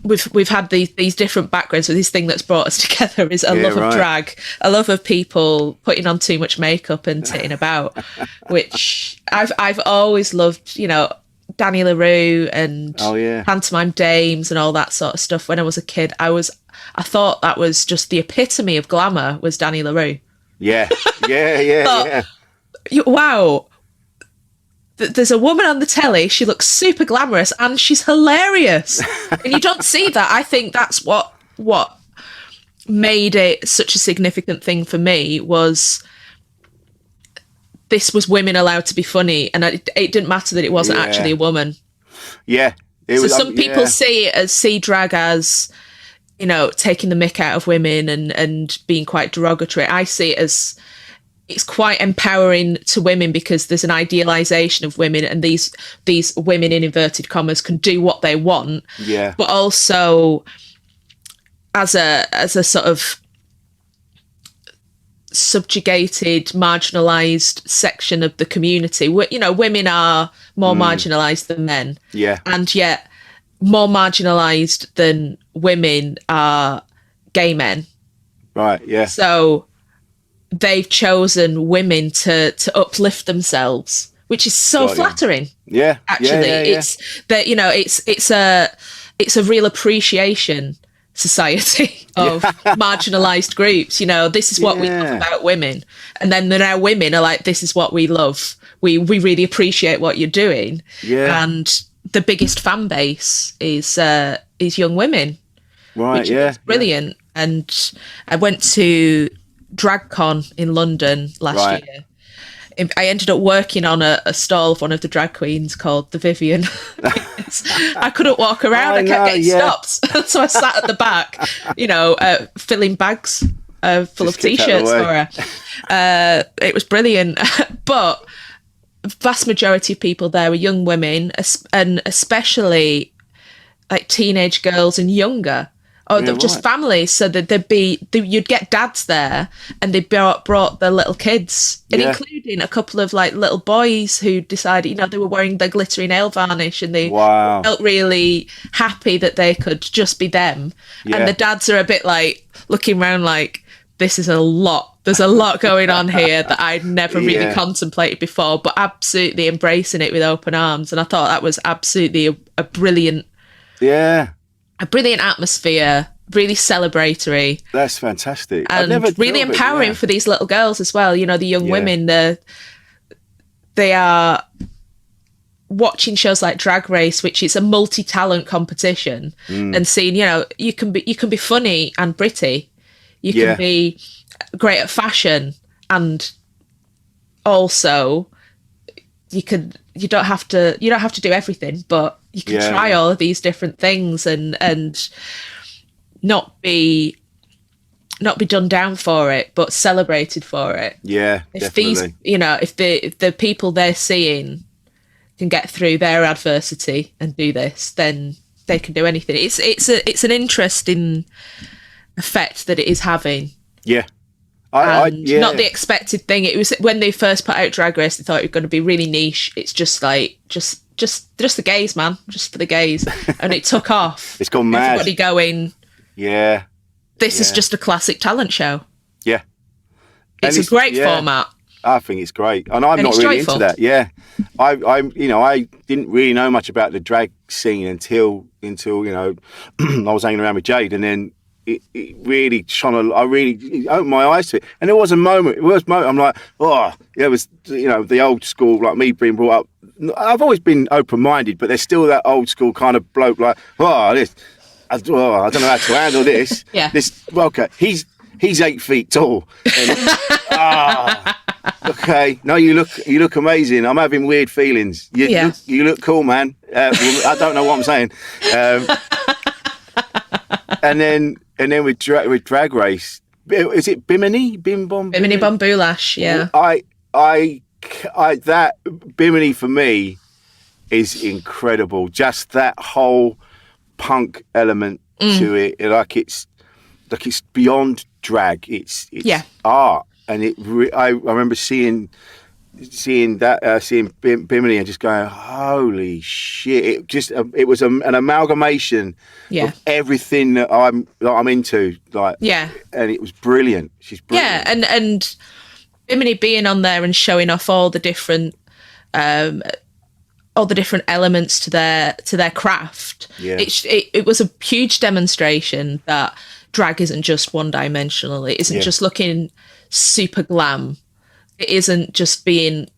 we've had these different backgrounds. So this thing that's brought us together is a love of drag, a love of people putting on too much makeup and titting about, which I've always loved. Danny LaRue and pantomime dames and all that sort of stuff. When I was a kid, I was I thought that was just the epitome of glamour, was Danny LaRue. Yeah. Yeah. Wow. There's a woman on the telly, she looks super glamorous and she's hilarious. And you don't see that. I think that's what made it such a significant thing for me, was this was women allowed to be funny, and it didn't matter that it wasn't actually a woman. Yeah. Some people see drag as, you know, taking the mick out of women and being quite derogatory. I see it as it's quite empowering to women, because there's an idealization of women, and these women in inverted commas can do what they want. Yeah. But also as a sort of subjugated, marginalized section of the community, you know, women are more marginalized than men. Yeah. And yet more marginalized than women are gay men. Right. Yeah. So they've chosen women to uplift themselves, which is so flattering. Yeah. Actually, it's that, you know, it's a real appreciation society of marginalized groups. You know, this is what we love about women, and then now women are like, this is what we love. We really appreciate what you're doing. Yeah. And the biggest fan base is young women. Right. Which is brilliant. Yeah. And I went to DragCon in London last year. I ended up working on a stall of one of the drag queens called the Vivian. I couldn't walk around. I kept getting stopped. So I sat at the back, you know, filling bags full of T-shirts for her. It was brilliant. But vast majority of people there were young women, and especially like teenage girls and younger. Or just families, so that you'd get dads there, and they brought their little kids, and including a couple of like little boys who decided, you know, they were wearing their glittery nail varnish, and they felt really happy that they could just be them. And the dads are a bit like looking around like, this is a lot. There's a lot going on here that I'd never really contemplated before, but absolutely embracing it with open arms. And I thought that was absolutely a brilliant. Yeah. A brilliant atmosphere, really celebratory. That's fantastic. And really empowering for these little girls as well. You know, the young women, they are watching shows like Drag Race, which is a multi-talent competition, and seeing, you know, you can be funny and pretty. You can be great at fashion, and also you don't have to do everything, but you can try all of these different things and not be done down for it, but celebrated for it. Yeah, if definitely. If the people they're seeing can get through their adversity and do this, then they can do anything. It's an interesting effect that it is having. Yeah. Not the expected thing. It was when they first put out Drag Race, they thought it was going to be really niche. It's just like just the gays, man, just for the gays, and it took off. It's gone mad. Everybody going, this is just a classic talent show. Yeah, it's a great format. I think it's great, and I'm not really into that. Yeah, I didn't really know much about the drag scene until you know I was hanging around with Jade, and then it really I really opened my eyes to it. And there was a moment, I'm like, it was, you know, the old school, like me being brought up. I've always been open-minded, but there's still that old school kind of bloke like, I don't know how to handle this. Okay, he's 8 feet tall. And, okay, no, you look amazing. I'm having weird feelings. You look cool, man. I don't know what I'm saying. And then with Drag Race, is it Bimini? Bimini Bon Boulash, yeah. I that Bimini for me is incredible. Just that whole punk element to it, like it's beyond drag. It's art, and I remember seeing Bimini and just going, holy shit! It was an amalgamation of everything that I'm into, and it was brilliant. She's brilliant. Yeah, and Bimini being on there and showing off all the different elements to their craft. Yeah. It was a huge demonstration that drag isn't just one-dimensional. It isn't just looking super glam. It isn't just being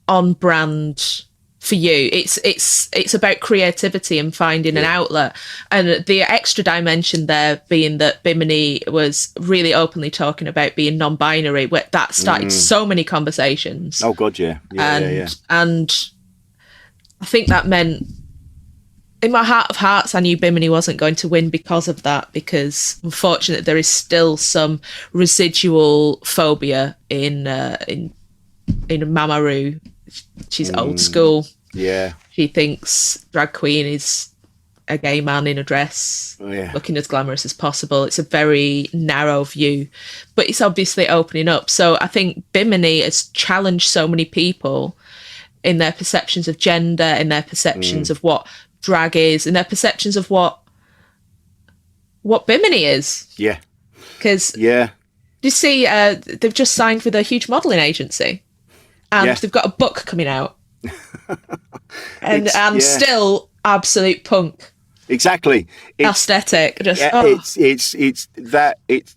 on brand for you. It's about creativity and finding an outlet. And the extra dimension there being that Bimini was really openly talking about being non-binary, where that started so many conversations. Oh God, yeah. And I think that meant, in my heart of hearts, I knew Bimini wasn't going to win because of that, because unfortunately there is still some residual phobia in Mamaru. She's old school. Yeah. She thinks drag queen is a gay man in a dress, looking as glamorous as possible. It's a very narrow view, but it's obviously opening up. So I think Bimini has challenged so many people in their perceptions of gender, in their perceptions of what drag is, in their perceptions of what Bimini is. Yeah. Because you see, they've just signed with a huge modelling agency, and they've got a book coming out, and still absolute punk. Exactly. Aesthetic. It's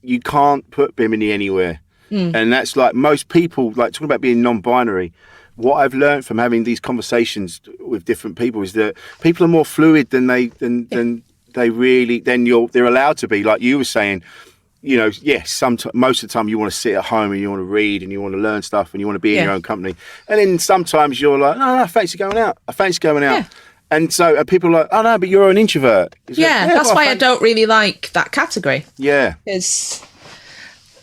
you can't put Bimini anywhere, and that's like most people like talking about being non-binary. What I've learned from having these conversations with different people is that people are more fluid than they're allowed to be. Like you were saying, you know, yes, most of the time you want to sit at home and you want to read and you want to learn stuff and you want to be in your own company. And then sometimes you're like, no, I fancy going out. Yeah. And so people are like, oh no, but you're an introvert. It's that's why I don't really like that category. Yeah. Because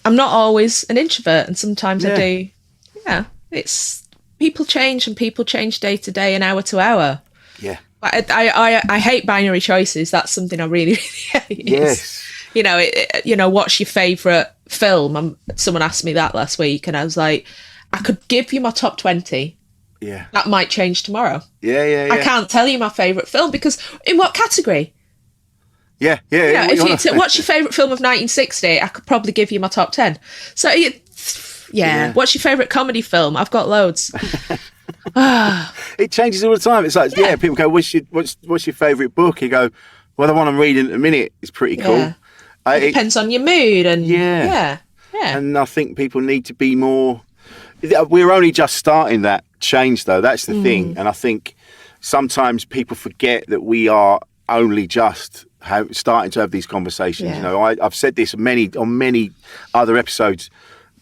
I'm not always an introvert, and sometimes I do. Yeah. It's people change, and people change day to day and hour to hour. Yeah. I hate binary choices. That's something I really, really hate. Yes. What's your favourite film? Someone asked me that last week, and I was like, I could give you my top 20. Yeah. That might change tomorrow. Yeah. I can't tell you my favourite film because in what category? Yeah. What's your favourite film of 1960? I could probably give you my top 10. So, what's your favourite comedy film? I've got loads. It changes all the time. It's like, people go, what's your favourite book? You go, well, the one I'm reading at the minute is pretty cool. It depends on your mood. And yeah. And I think people need to be more... We're only just starting that change, though. That's the thing. And I think sometimes people forget that we are only just starting to have these conversations. Yeah. You know, I've said this on many other episodes.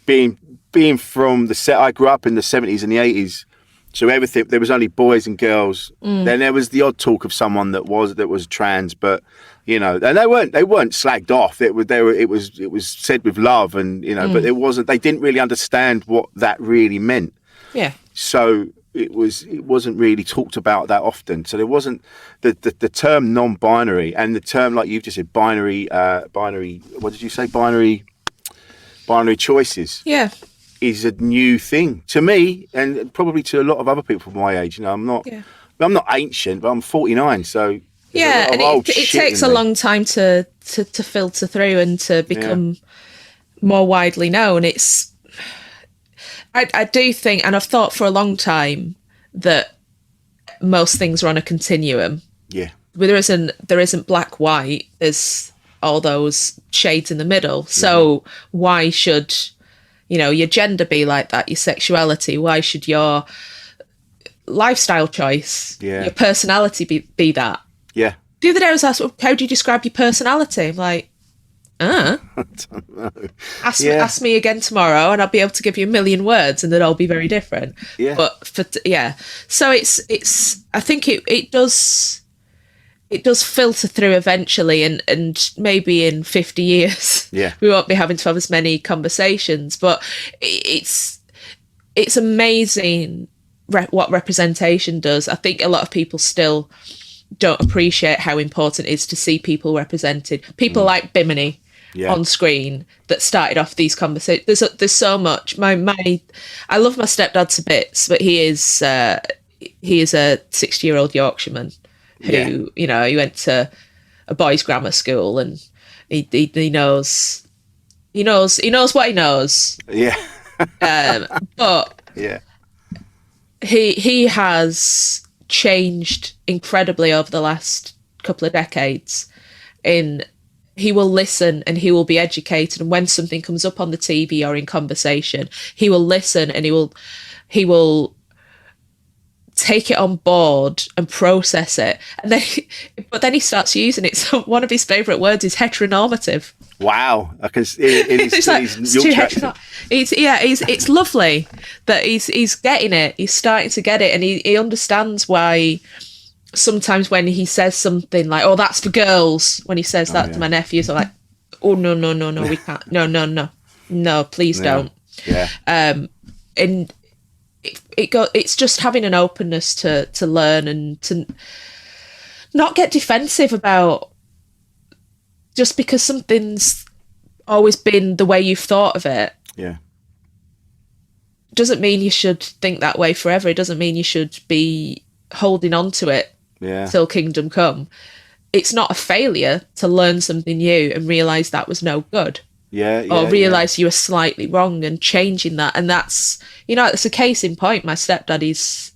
Being from the set, I grew up in the 70s and the 80s. So everything, there was only boys and girls. Then there was the odd talk of someone that was trans, but you know, and they weren't slagged off. It was said with love, and you know, but it wasn't. They didn't really understand what that really meant. Yeah. So it wasn't really talked about that often. So there wasn't the term non-binary and the term, like you've just said, binary. What did you say? Binary choices. Yeah. Is a new thing to me, and probably to a lot of other people my age. You know, I'm not ancient, but I'm 49, so and it takes a long time to filter through and to become more widely known. I do think, and I've thought for a long time that most things are on a continuum. Yeah, but there isn't black white. There's all those shades in the middle. So why should your gender be like that, your sexuality? Why should your lifestyle choice, your personality be that? Yeah. The other day I was asked, how do you describe your personality? I'm like, I don't know. Ask me again tomorrow and I'll be able to give you a million words and they'll all be very different. Yeah. But so it's I think it does filter through eventually, and maybe in 50 years we won't be having to have as many conversations, but it's amazing what representation does. I think a lot of people still don't appreciate how important it is to see people represented. People like Bimini on screen that started off these conversations. There's so much. I love my stepdad to bits, but he is a 60-year-old Yorkshireman who he went to a boys' grammar school, and he knows what he knows. Yeah. But he has changed incredibly over the last couple of decades. He he will listen and he will be educated. And when something comes up on the TV or in conversation, he will listen and he will take it on board and process it. And then he starts using it. So one of his favourite words is heteronormative. Wow, I can see it. It's lovely that he's getting it. He's starting to get it, and he understands why. Sometimes when he says something like, "Oh, that's for girls," when he says that to my nephews, I'm like, "Oh, no, we can't. No, please don't." Yeah. And it's just having an openness to learn and to not get defensive about just because something's always been the way you've thought of it. Yeah. Doesn't mean you should think that way forever. It doesn't mean you should be holding on to it till kingdom come. It's not a failure to learn something new and realise that was no good. Or realise you were slightly wrong and changing that. And that's, it's a case in point. My stepdad, he's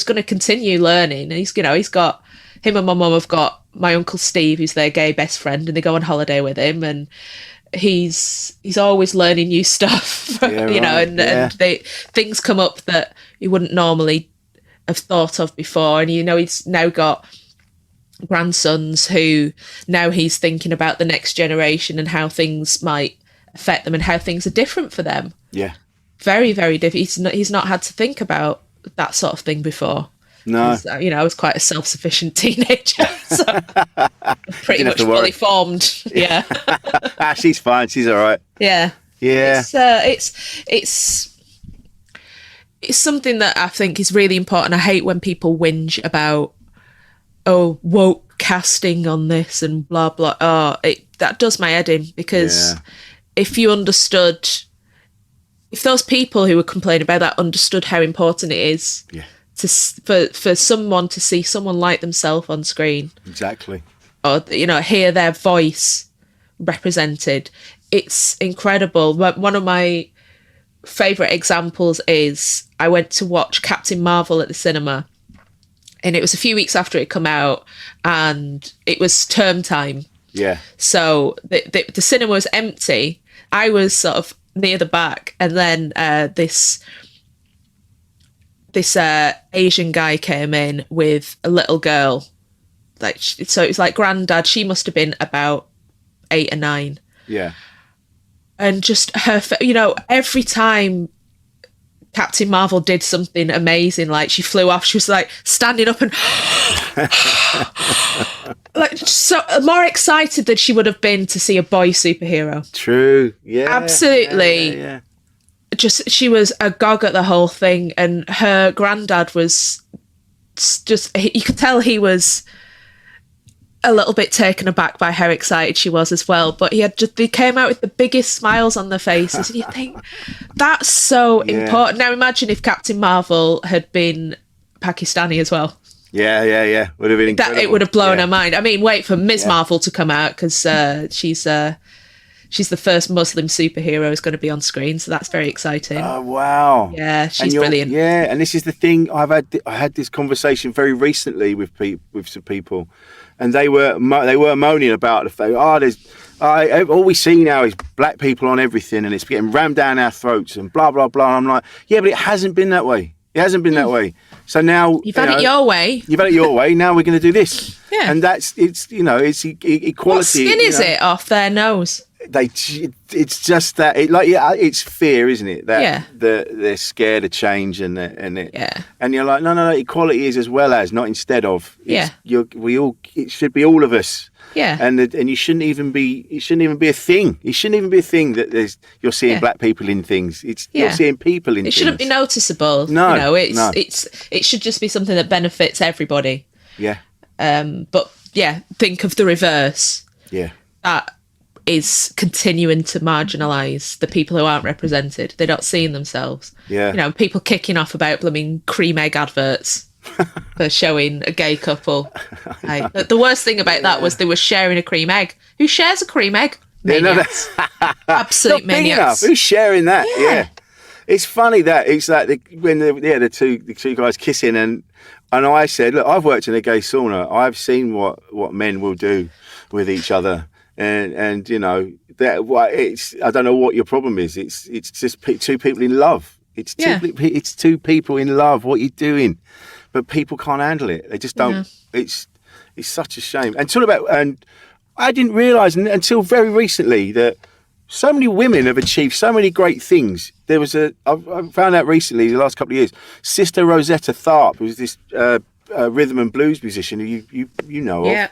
going to continue learning. And he's got, him and my mum have got my Uncle Steve, who's their gay best friend, and they go on holiday with him. And he's always learning new stuff, and things come up that he wouldn't normally have thought of before. And, he's now got grandsons who now he's thinking about the next generation and how things might affect them and how things are different for them. Yeah. Very, very different. He's not had to think about that sort of thing before. No. I was quite a self-sufficient teenager, so pretty much fully formed. Yeah. She's fine. She's all right. Yeah. Yeah. It's something that I think is really important. I hate when people whinge about, woke casting on this and blah, blah. That does my head in, because if you understood, if those people who were complaining about that understood how important it is for someone to see someone like themselves on screen. Exactly. Or, hear their voice represented, it's incredible. One of my favourite examples is I went to watch Captain Marvel at the cinema, and it was a few weeks after it come out, and it was term time. Yeah. So the cinema was empty. I was sort of near the back, and then this Asian guy came in with a little girl. So it was like granddad. She must have been about 8 or 9. Yeah. And just her, every time Captain Marvel did something amazing, like she flew off, she was like standing up and like so more excited than she would have been to see a boy superhero. True. Yeah. Absolutely. Yeah. Just, she was agog at the whole thing, and her granddad was just, you could tell he was a little bit taken aback by how excited she was as well, but they came out with the biggest smiles on their faces, and you think that's so important. Now imagine if Captain Marvel had been Pakistani as well. Yeah. Would have been incredible. It would have blown her mind. I mean, wait for Ms. Marvel to come out, because she's the first Muslim superhero who's going to be on screen, so that's very exciting. Oh wow! Yeah, she's brilliant. Yeah, and this is the thing. I had this conversation very recently with some people, and they were moaning about the fact, all we see now is black people on everything, and it's getting rammed down our throats and blah blah blah. And I'm like, yeah, but it hasn't been that way. It hasn't been that way. So now you've had it your way. You've had it your way. Now we're going to do this. Yeah, and it's equality. What skin is it off their nose? It's just that it's fear, isn't it? That they're scared of change, and you're like, no, equality is as well as, not instead of. It should be all of us. Yeah. And it shouldn't even be a thing. It shouldn't even be a thing that you're seeing black people in things. You're seeing people in things. It shouldn't be noticeable. No. It should just be something that benefits everybody. Yeah. But think of the reverse. Yeah. That is continuing to marginalise the people who aren't represented. They're not seeing themselves. Yeah. People kicking off about blooming cream egg adverts for showing a gay couple. The worst thing about that was they were sharing a cream egg. Who shares a cream egg? Maniacs. Absolute maniacs. Who's sharing that? Yeah. It's funny that it's like when the two guys kissing, and I said, look, I've worked in a gay sauna. I've seen what men will do with each other, and you know that. Well, I don't know what your problem is. It's just two people in love. It's two people in love. What are you doing? But people can't handle it. They just don't. It's such a shame. And I didn't realise until very recently that so many women have achieved so many great things. There was I found out recently, the last couple of years, Sister Rosetta Tharpe, who was this rhythm and blues musician who you know of,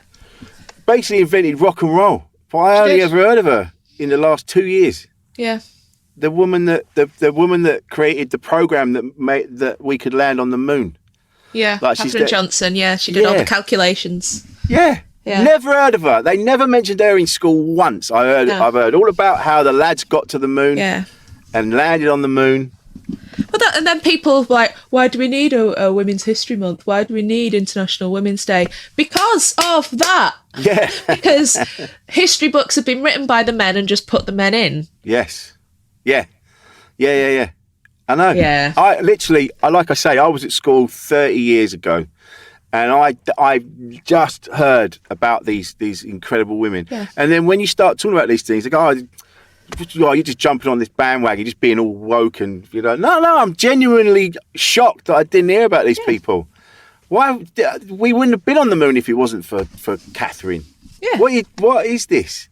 basically invented rock and roll. But I only ever heard of her in the last 2 years. Yeah. The woman that created the program that made that we could land on the moon. Yeah, like Katherine Johnson. Yeah, she did all the calculations. Yeah. Never heard of her. They never mentioned her in school once. I've heard all about how the lads got to the moon and landed on the moon. Well, and then people like, why do we need a Women's History Month? Why do we need International Women's Day? Because of that. Yeah. Because history books have been written by the men and just put the men in. Yes. Yeah. I know. Yeah. I literally, like I say, I was at school 30 years ago. And I just heard about these incredible women. Yeah. And then when you start talking about these things, they go, you're just jumping on this bandwagon, just being all woke. And you know, no, I'm genuinely shocked that I didn't hear about these people. Why? We wouldn't have been on the moon if it wasn't for Katherine. Yeah. What is this?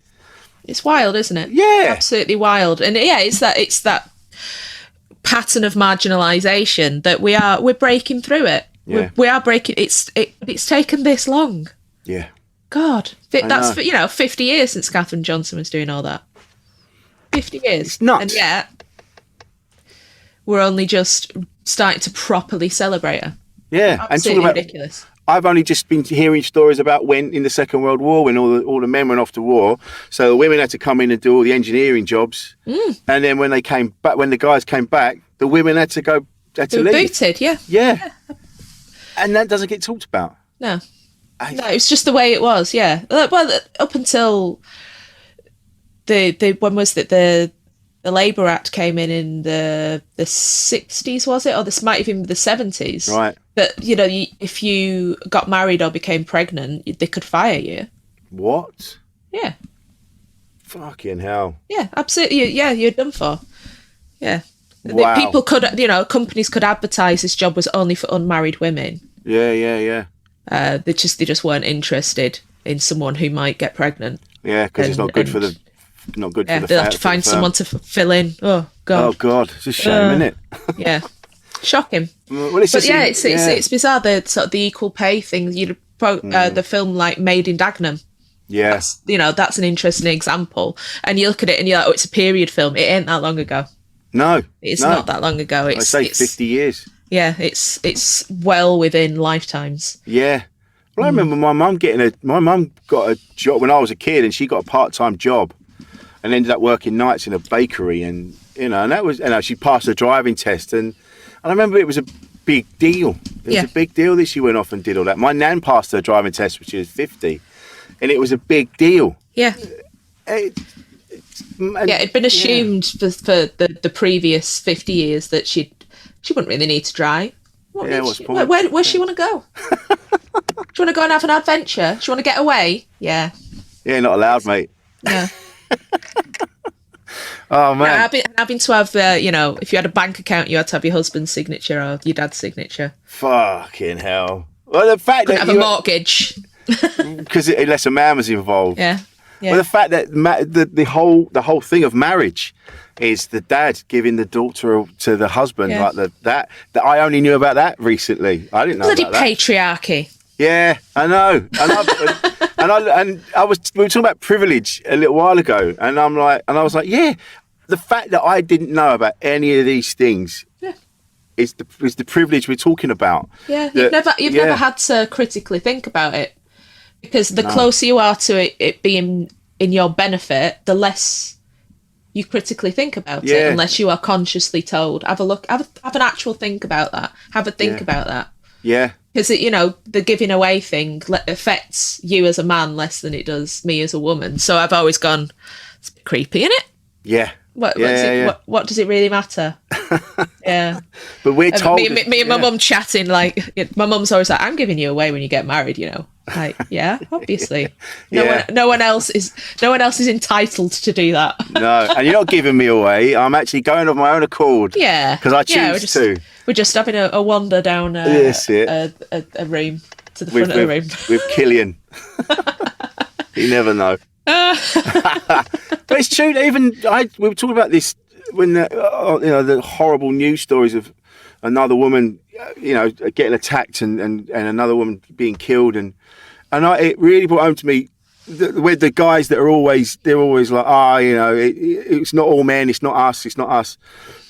It's wild, isn't it? Yeah. Absolutely wild. And it's that pattern of marginalisation that we're breaking through it. Yeah. We are breaking. It's taken this long. Yeah. God, that's 50 years since Katherine Johnson was doing all that. 50 years. It's nuts. And yet we're only just starting to properly celebrate her. Yeah, absolutely ridiculous. I've only just been hearing stories about when in the Second World War, when all the men went off to war, so the women had to come in and do all the engineering jobs, and then when the guys came back, the women had to leave. Booted, yeah. And that doesn't get talked about. No, it's just the way it was. Yeah, well, up until when was it the Labour Act came in the 60s, was it, or this might even be the 70s? Right. But if you got married or became pregnant, they could fire you. What? Yeah. Fucking hell. Yeah, absolutely. Yeah, you're done for. Yeah. Wow. People could, companies could advertise this job was only for unmarried women. Yeah. They just weren't interested in someone who might get pregnant. Yeah, because it's not good for the. Not good for the. They'll have to find someone to fill in. Oh God. Oh God, it's a shame, isn't it? Yeah, shocking. Well, it's bizarre the sort of the equal pay thing. The film like Made in Dagenham. Yeah. That's an interesting example. And you look at it and you're like, oh, it's a period film. It ain't that long ago. No, it's not that long ago. I say 50 years. Yeah, it's well within lifetimes. Yeah. Well, I remember my mum got a job when I was a kid, and she got a part-time job, and ended up working nights in a bakery, and she passed the driving test, and I remember it was a big deal. It was a big deal that she went off and did all that. My nan passed her driving test when she was 50, and it was a big deal. Yeah. It'd been assumed for the previous 50 years that she wouldn't really need to drive. Where she want to go? Do you want to go and have an adventure? Do you want to get away? Yeah. Yeah, not allowed, mate. Yeah. Oh man. Having to have, if you had a bank account, you had to have your husband's signature or your dad's signature. Fucking hell. Well, the fact Couldn't have a mortgage. Because unless a man was involved. Yeah. Well, the fact that the whole thing of marriage is the dad giving the daughter to the husband, like that I only knew about that recently. I didn't know bloody about that. Patriarchy. Yeah, I know. And we were talking about privilege a little while ago, and I was like, yeah, the fact that I didn't know about any of these things is the privilege we're talking about. Yeah, you've never had to critically think about it. Because the closer you are to it being in your benefit, the less you critically think about it, unless you are consciously told. Have an actual think about that. Have a think about that. Yeah. Because, the giving away thing affects you as a man less than it does me as a woman. So I've always gone, it's a bit creepy, isn't it? Yeah. What does it really matter? Yeah. But we're told... Me and my mum chatting, like, my mum's always like, I'm giving you away when you get married, Like, yeah, obviously. No one else is entitled to do that. No, and you're not giving me away. I'm actually going of my own accord. Yeah. Because I choose to. We're just having a wander down a room to the front of the room. With Killian. You never know. But it's true. Even we were talking about this when the horrible news stories of another woman, getting attacked and another woman being killed, and it really brought home to me with the guys that they're always like, it's not all men, it's not us,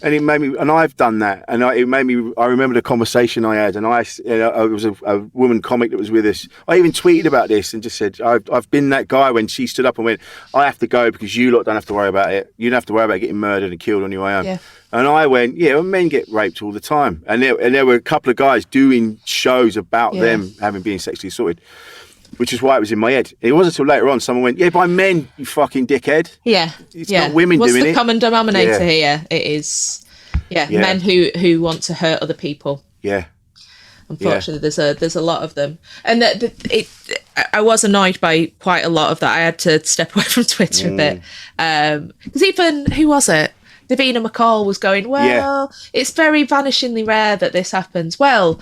and it made me, and I've done that, and it made me. I remember the conversation I had, and it was a woman comic that was with us. I even tweeted about this and just said, I've been that guy when she stood up and went, I have to go because you lot don't have to worry about it. You don't have to worry about getting murdered and killed on your own. Yeah. And I went, men get raped all the time, and there were a couple of guys doing shows about them having been sexually assaulted. Which is why it was in my head. It wasn't until later on someone went, by men, you fucking dickhead. Yeah. It's not women What's doing it. What's the common denominator here? It is, men who want to hurt other people. Yeah. Unfortunately, there's a lot of them. And I was annoyed by quite a lot of that. I had to step away from Twitter a bit. Because even, who was it? Davina McCall was going, it's very vanishingly rare that this happens. Well,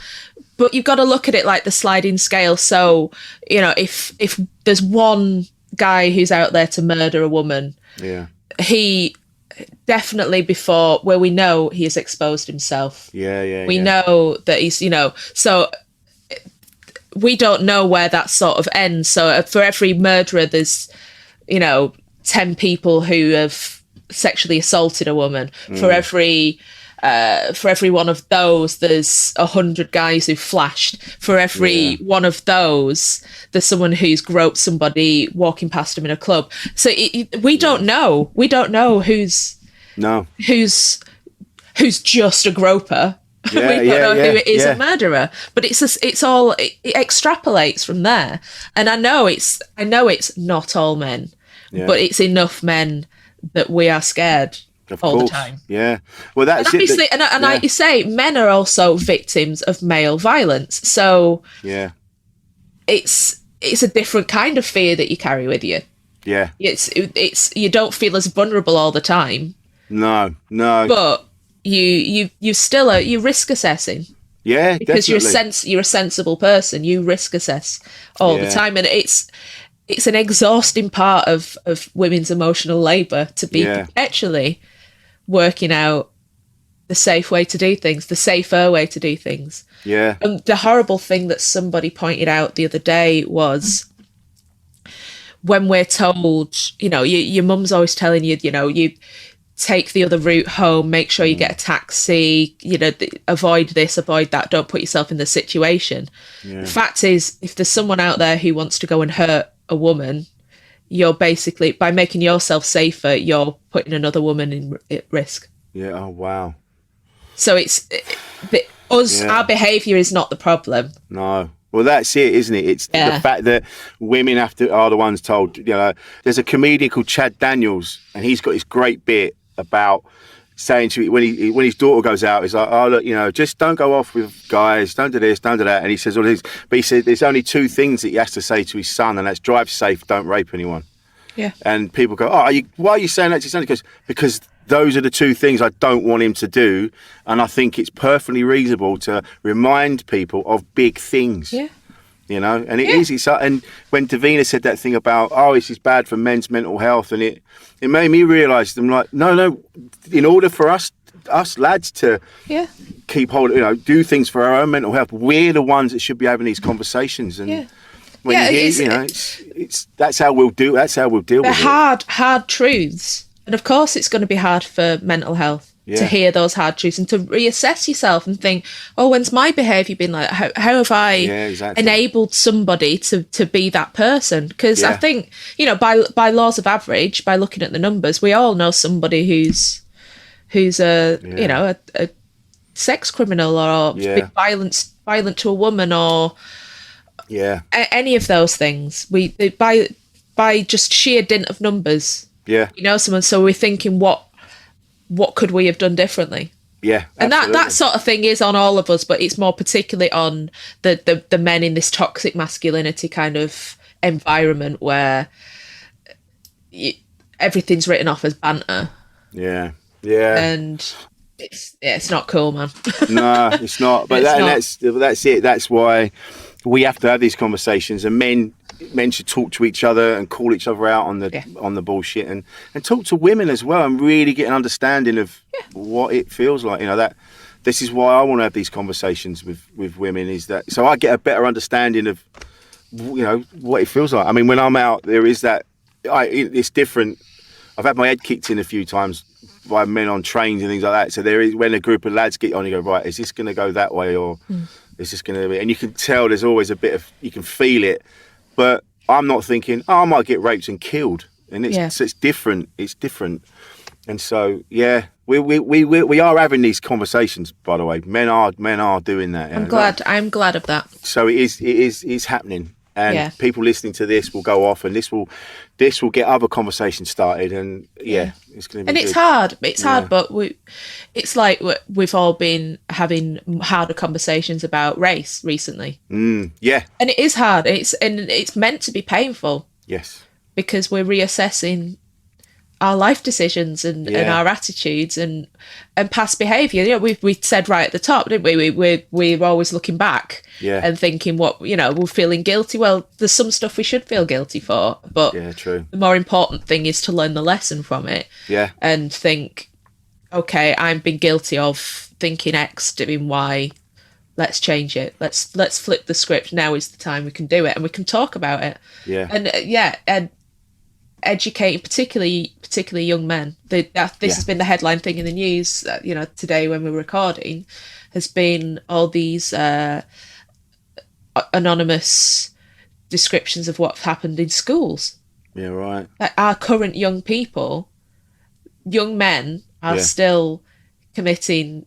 but you've got to look at it like the sliding scale. So, if there's one guy who's out there to murder a woman, he definitely where we know he has exposed himself. We know that he's, so we don't know where that sort of ends. So for every murderer, there's, 10 people who have sexually assaulted a woman. For every one of those, there's 100 guys who flashed. For every one of those, there's someone who's groped somebody walking past them in a club. So we don't know. We don't know who's just a groper. We don't know who is a murderer. But it extrapolates from there. And I know it's not all men, but it's enough men that we are scared. All the time. Yeah. Well, that's obviously, it. Like you say, men are also victims of male violence. So it's a different kind of fear that you carry with you. Yeah. It's you don't feel as vulnerable all the time. No. But you still you're risk assessing. Yeah, because definitely. you're a sensible person. You risk assess all the time, and it's an exhausting part of women's emotional labour to be perpetually working out the safe way to do things, the safer way to do things. Yeah. And the horrible thing that somebody pointed out the other day was when we're told, your mum's always telling you, you take the other route home, make sure you get a taxi, avoid this, avoid that, don't put yourself in the situation. Yeah. The fact is, if there's someone out there who wants to go and hurt a woman, you're basically, by making yourself safer, you're putting another woman at risk. Yeah. Oh, wow. So our behaviour is not the problem. No. Well, that's it, isn't it? It's the fact that women are the ones told. There's a comedian called Chad Daniels, and he's got this great bit about saying to when his daughter goes out, he's like, oh look, just don't go off with guys, don't do this, don't do that. And he says all this, but he said there's only two things that he has to say to his son, and that's drive safe, don't rape anyone. Yeah. And people go, why are you saying that to his son? He goes, because those are the two things I don't want him to do, and I think it's perfectly reasonable to remind people of big things. Yeah. And it is. And when Davina said that thing about, this is bad for men's mental health, and it made me realise, I'm like, no. In order for us lads to keep hold, do things for our own mental health, we're the ones that should be having these conversations. And when you hear, it's that's how we'll do. That's how we'll deal with it. Hard truths, and of course, it's going to be hard for mental health. To hear those hard truths and to reassess yourself and think, when's my behaviour been like? How have I enabled somebody to be that person? Because I think, by laws of average, by looking at the numbers, we all know somebody who's a sex criminal or violent to a woman or any of those things. We by just sheer dint of numbers, someone. So we're thinking, what could we have done differently? Yeah, and that sort of thing is on all of us, but it's more particularly on the men in this toxic masculinity kind of environment where everything's written off as banter. Yeah, and it's not cool, man. No, it's not. But that's it. That's why we have to have these conversations, and men should talk to each other and call each other out on the bullshit, and talk to women as well, and really get an understanding of what it feels like. That this is why I want to have these conversations with women, is that so I get a better understanding of what it feels like. I mean, when I'm out, there is that it's different. I've had my head kicked in a few times by men on trains and things like that. So there is, when a group of lads get on, you go, right, is this going to go that way, or is this going to be? And you can tell there's always a bit of, you can feel it. But I'm not thinking, I might get raped and killed. And it's different. It's different. And so, we are having these conversations, by the way. Men are doing that. I'm glad of that. So it's happening. And people listening to this will go off, and this will get other conversations started, and it's going to be. And it's hard. It's hard, but it's like we've all been having harder conversations about race recently. And it is hard. It's meant to be painful. Yes. Because we're reassessing our life decisions and our attitudes and past behaviour. We said right at the top, didn't we? We're always looking back and thinking we're feeling guilty. Well, there's some stuff we should feel guilty for, but true. The more important thing is to learn the lesson from it. Yeah. And think, okay, I've been guilty of thinking X, doing Y. Let's change it. Let's flip the script. Now is the time we can do it, and we can talk about it. Yeah. And educating particularly young men. This has been the headline thing in the news today when we're recording, has been all these anonymous descriptions of what's happened in schools. Right. Like our current young men are still committing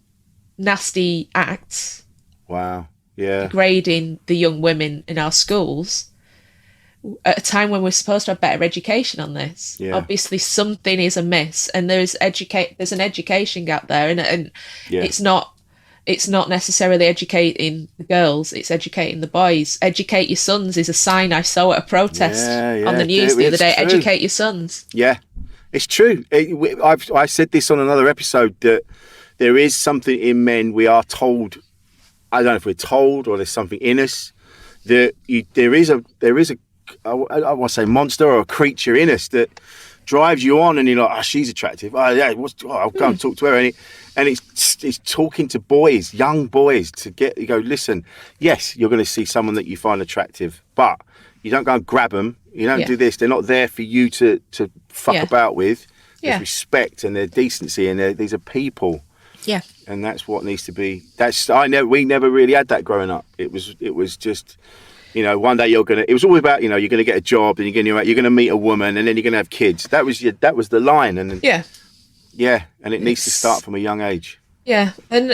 nasty acts. Wow. Yeah. Degrading the young women in our schools at a time when we're supposed to have better education on this. Obviously something is amiss, and there's an education gap there, and it's not necessarily educating the girls, it's educating the boys. Educate your sons is a sign I saw at a protest on the news the other day. True. Educate your sons. Yeah, it's true. I said this on another episode, that there is something in men, we are told, I don't know if we're told or there's something in us, that there is a I want to say monster or a creature in us that drives you on, and you're like, she's attractive. I'll go and talk to her. And it's talking to boys, young boys, you go, listen, yes, you're going to see someone that you find attractive, but you don't go and grab them. You don't do this. They're not there for you to fuck about with. There's respect and their decency, and these are people. Yeah. And that's what needs to be. We never really had that growing up. It was just, one day it was all about, you're going to get a job, and you're going to meet a woman, and then you're going to have kids. That was the line. And and it needs to start from a young age. Yeah, and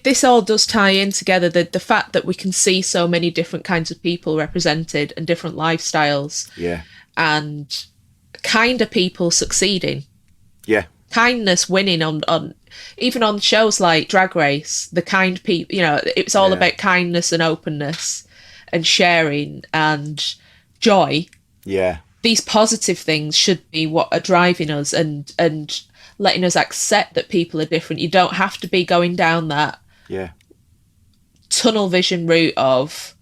this all does tie in together. The fact that we can see so many different kinds of people represented and different lifestyles. Yeah. And kinder people succeeding. Yeah. Kindness winning on even on shows like Drag Race. The kind people, it's all about kindness and openness and sharing and joy. Yeah. These positive things should be what are driving us and letting us accept that people are different. You don't have to be going down that tunnel vision route of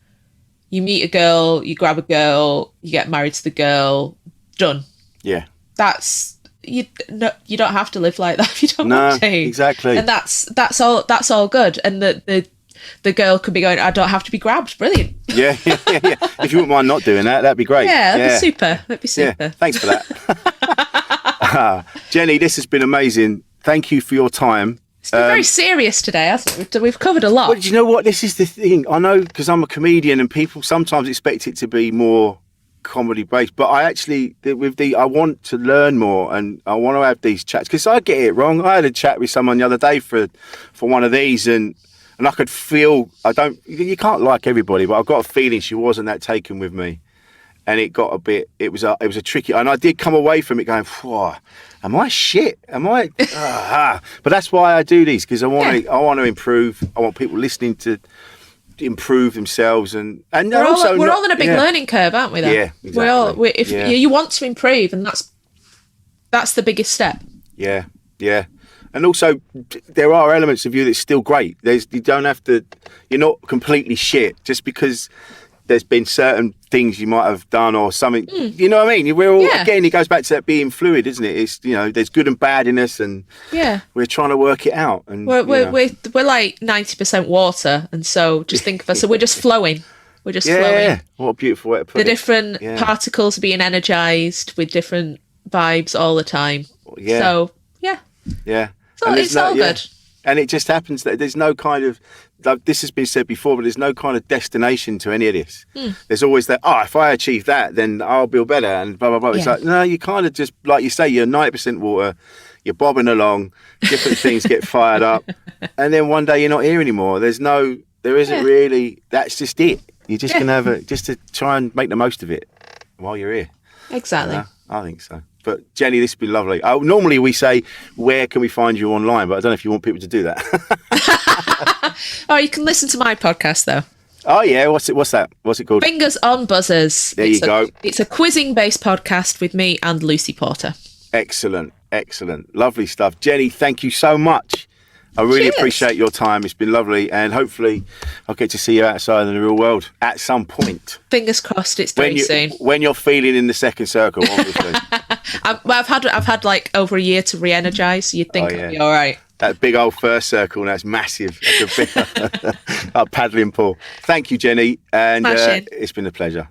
you meet a girl, you grab a girl, you get married to the girl, done. Yeah. That's you don't have to live like that if you don't want to. Exactly. And that's all good. And the girl could be going, I don't have to be grabbed. Brilliant. Yeah. If you wouldn't mind not doing that, that'd be great. Yeah, that'd be super. That'd be super. Yeah, thanks for that. Jenny, this has been amazing. Thank you for your time. It's been very serious today, hasn't it? We've covered a lot. Well, do you know what? This is the thing. I know, because I'm a comedian and people sometimes expect it to be more comedy based, but I want to learn more, and I want to have these chats, because I get it wrong. I had a chat with someone the other day for one of these, and I could feel, you can't like everybody, but I've got a feeling she wasn't that taken with me. and it got a bit. It was a tricky, and I did come away from it going, "Whoa, am I shit? Am I?" But that's why I do these, because I want to improve. I want people listening to improve themselves, and we're all on a big learning curve, aren't we? Though? Yeah, exactly. If you want to improve, and that's the biggest step. Yeah. And also, there are elements of you that's still great. You don't have to. You're not completely shit just because there's been certain things you might have done or something. You know what I mean? We're all again. It goes back to that being fluid, isn't it? It's there's good and bad in us, and we're trying to work it out. And we're like 90% water, and so just think of us. So we're just flowing. We're just flowing. Yeah, what a beautiful way to put it. The different particles being energized with different vibes all the time. Yeah. So So it's all good. And it just happens that there's no kind of, like this has been said before, but there's no kind of destination to any of this. There's always that, if I achieve that, then I'll feel better, and blah, blah, blah. It's like, no, you kind of just, like you say, you're 90% water, you're bobbing along, different things get fired up, and then one day you're not here anymore. There isn't really, that's just it. You're just going to have just to try and make the most of it while you're here. Exactly. I think so. But Jenny, this has been lovely. Normally we say, where can we find you online? But I don't know if you want people to do that. You can listen to my podcast though. Oh yeah, what's that? What's it called? Fingers on Buzzers. There you go. It's a quizzing-based podcast with me and Lucy Porter. Excellent. Lovely stuff. Jenny, thank you so much. I really appreciate your time. It's been lovely, and hopefully I'll get to see you outside in the real world at some point. Fingers crossed it's very soon. When you're feeling in the second circle, obviously. I've had like over a year to re-energise, so you'd think I'd be all right. That big old first circle, that's massive. That's a big paddling pool. Thank you, Jenny, and it's been a pleasure.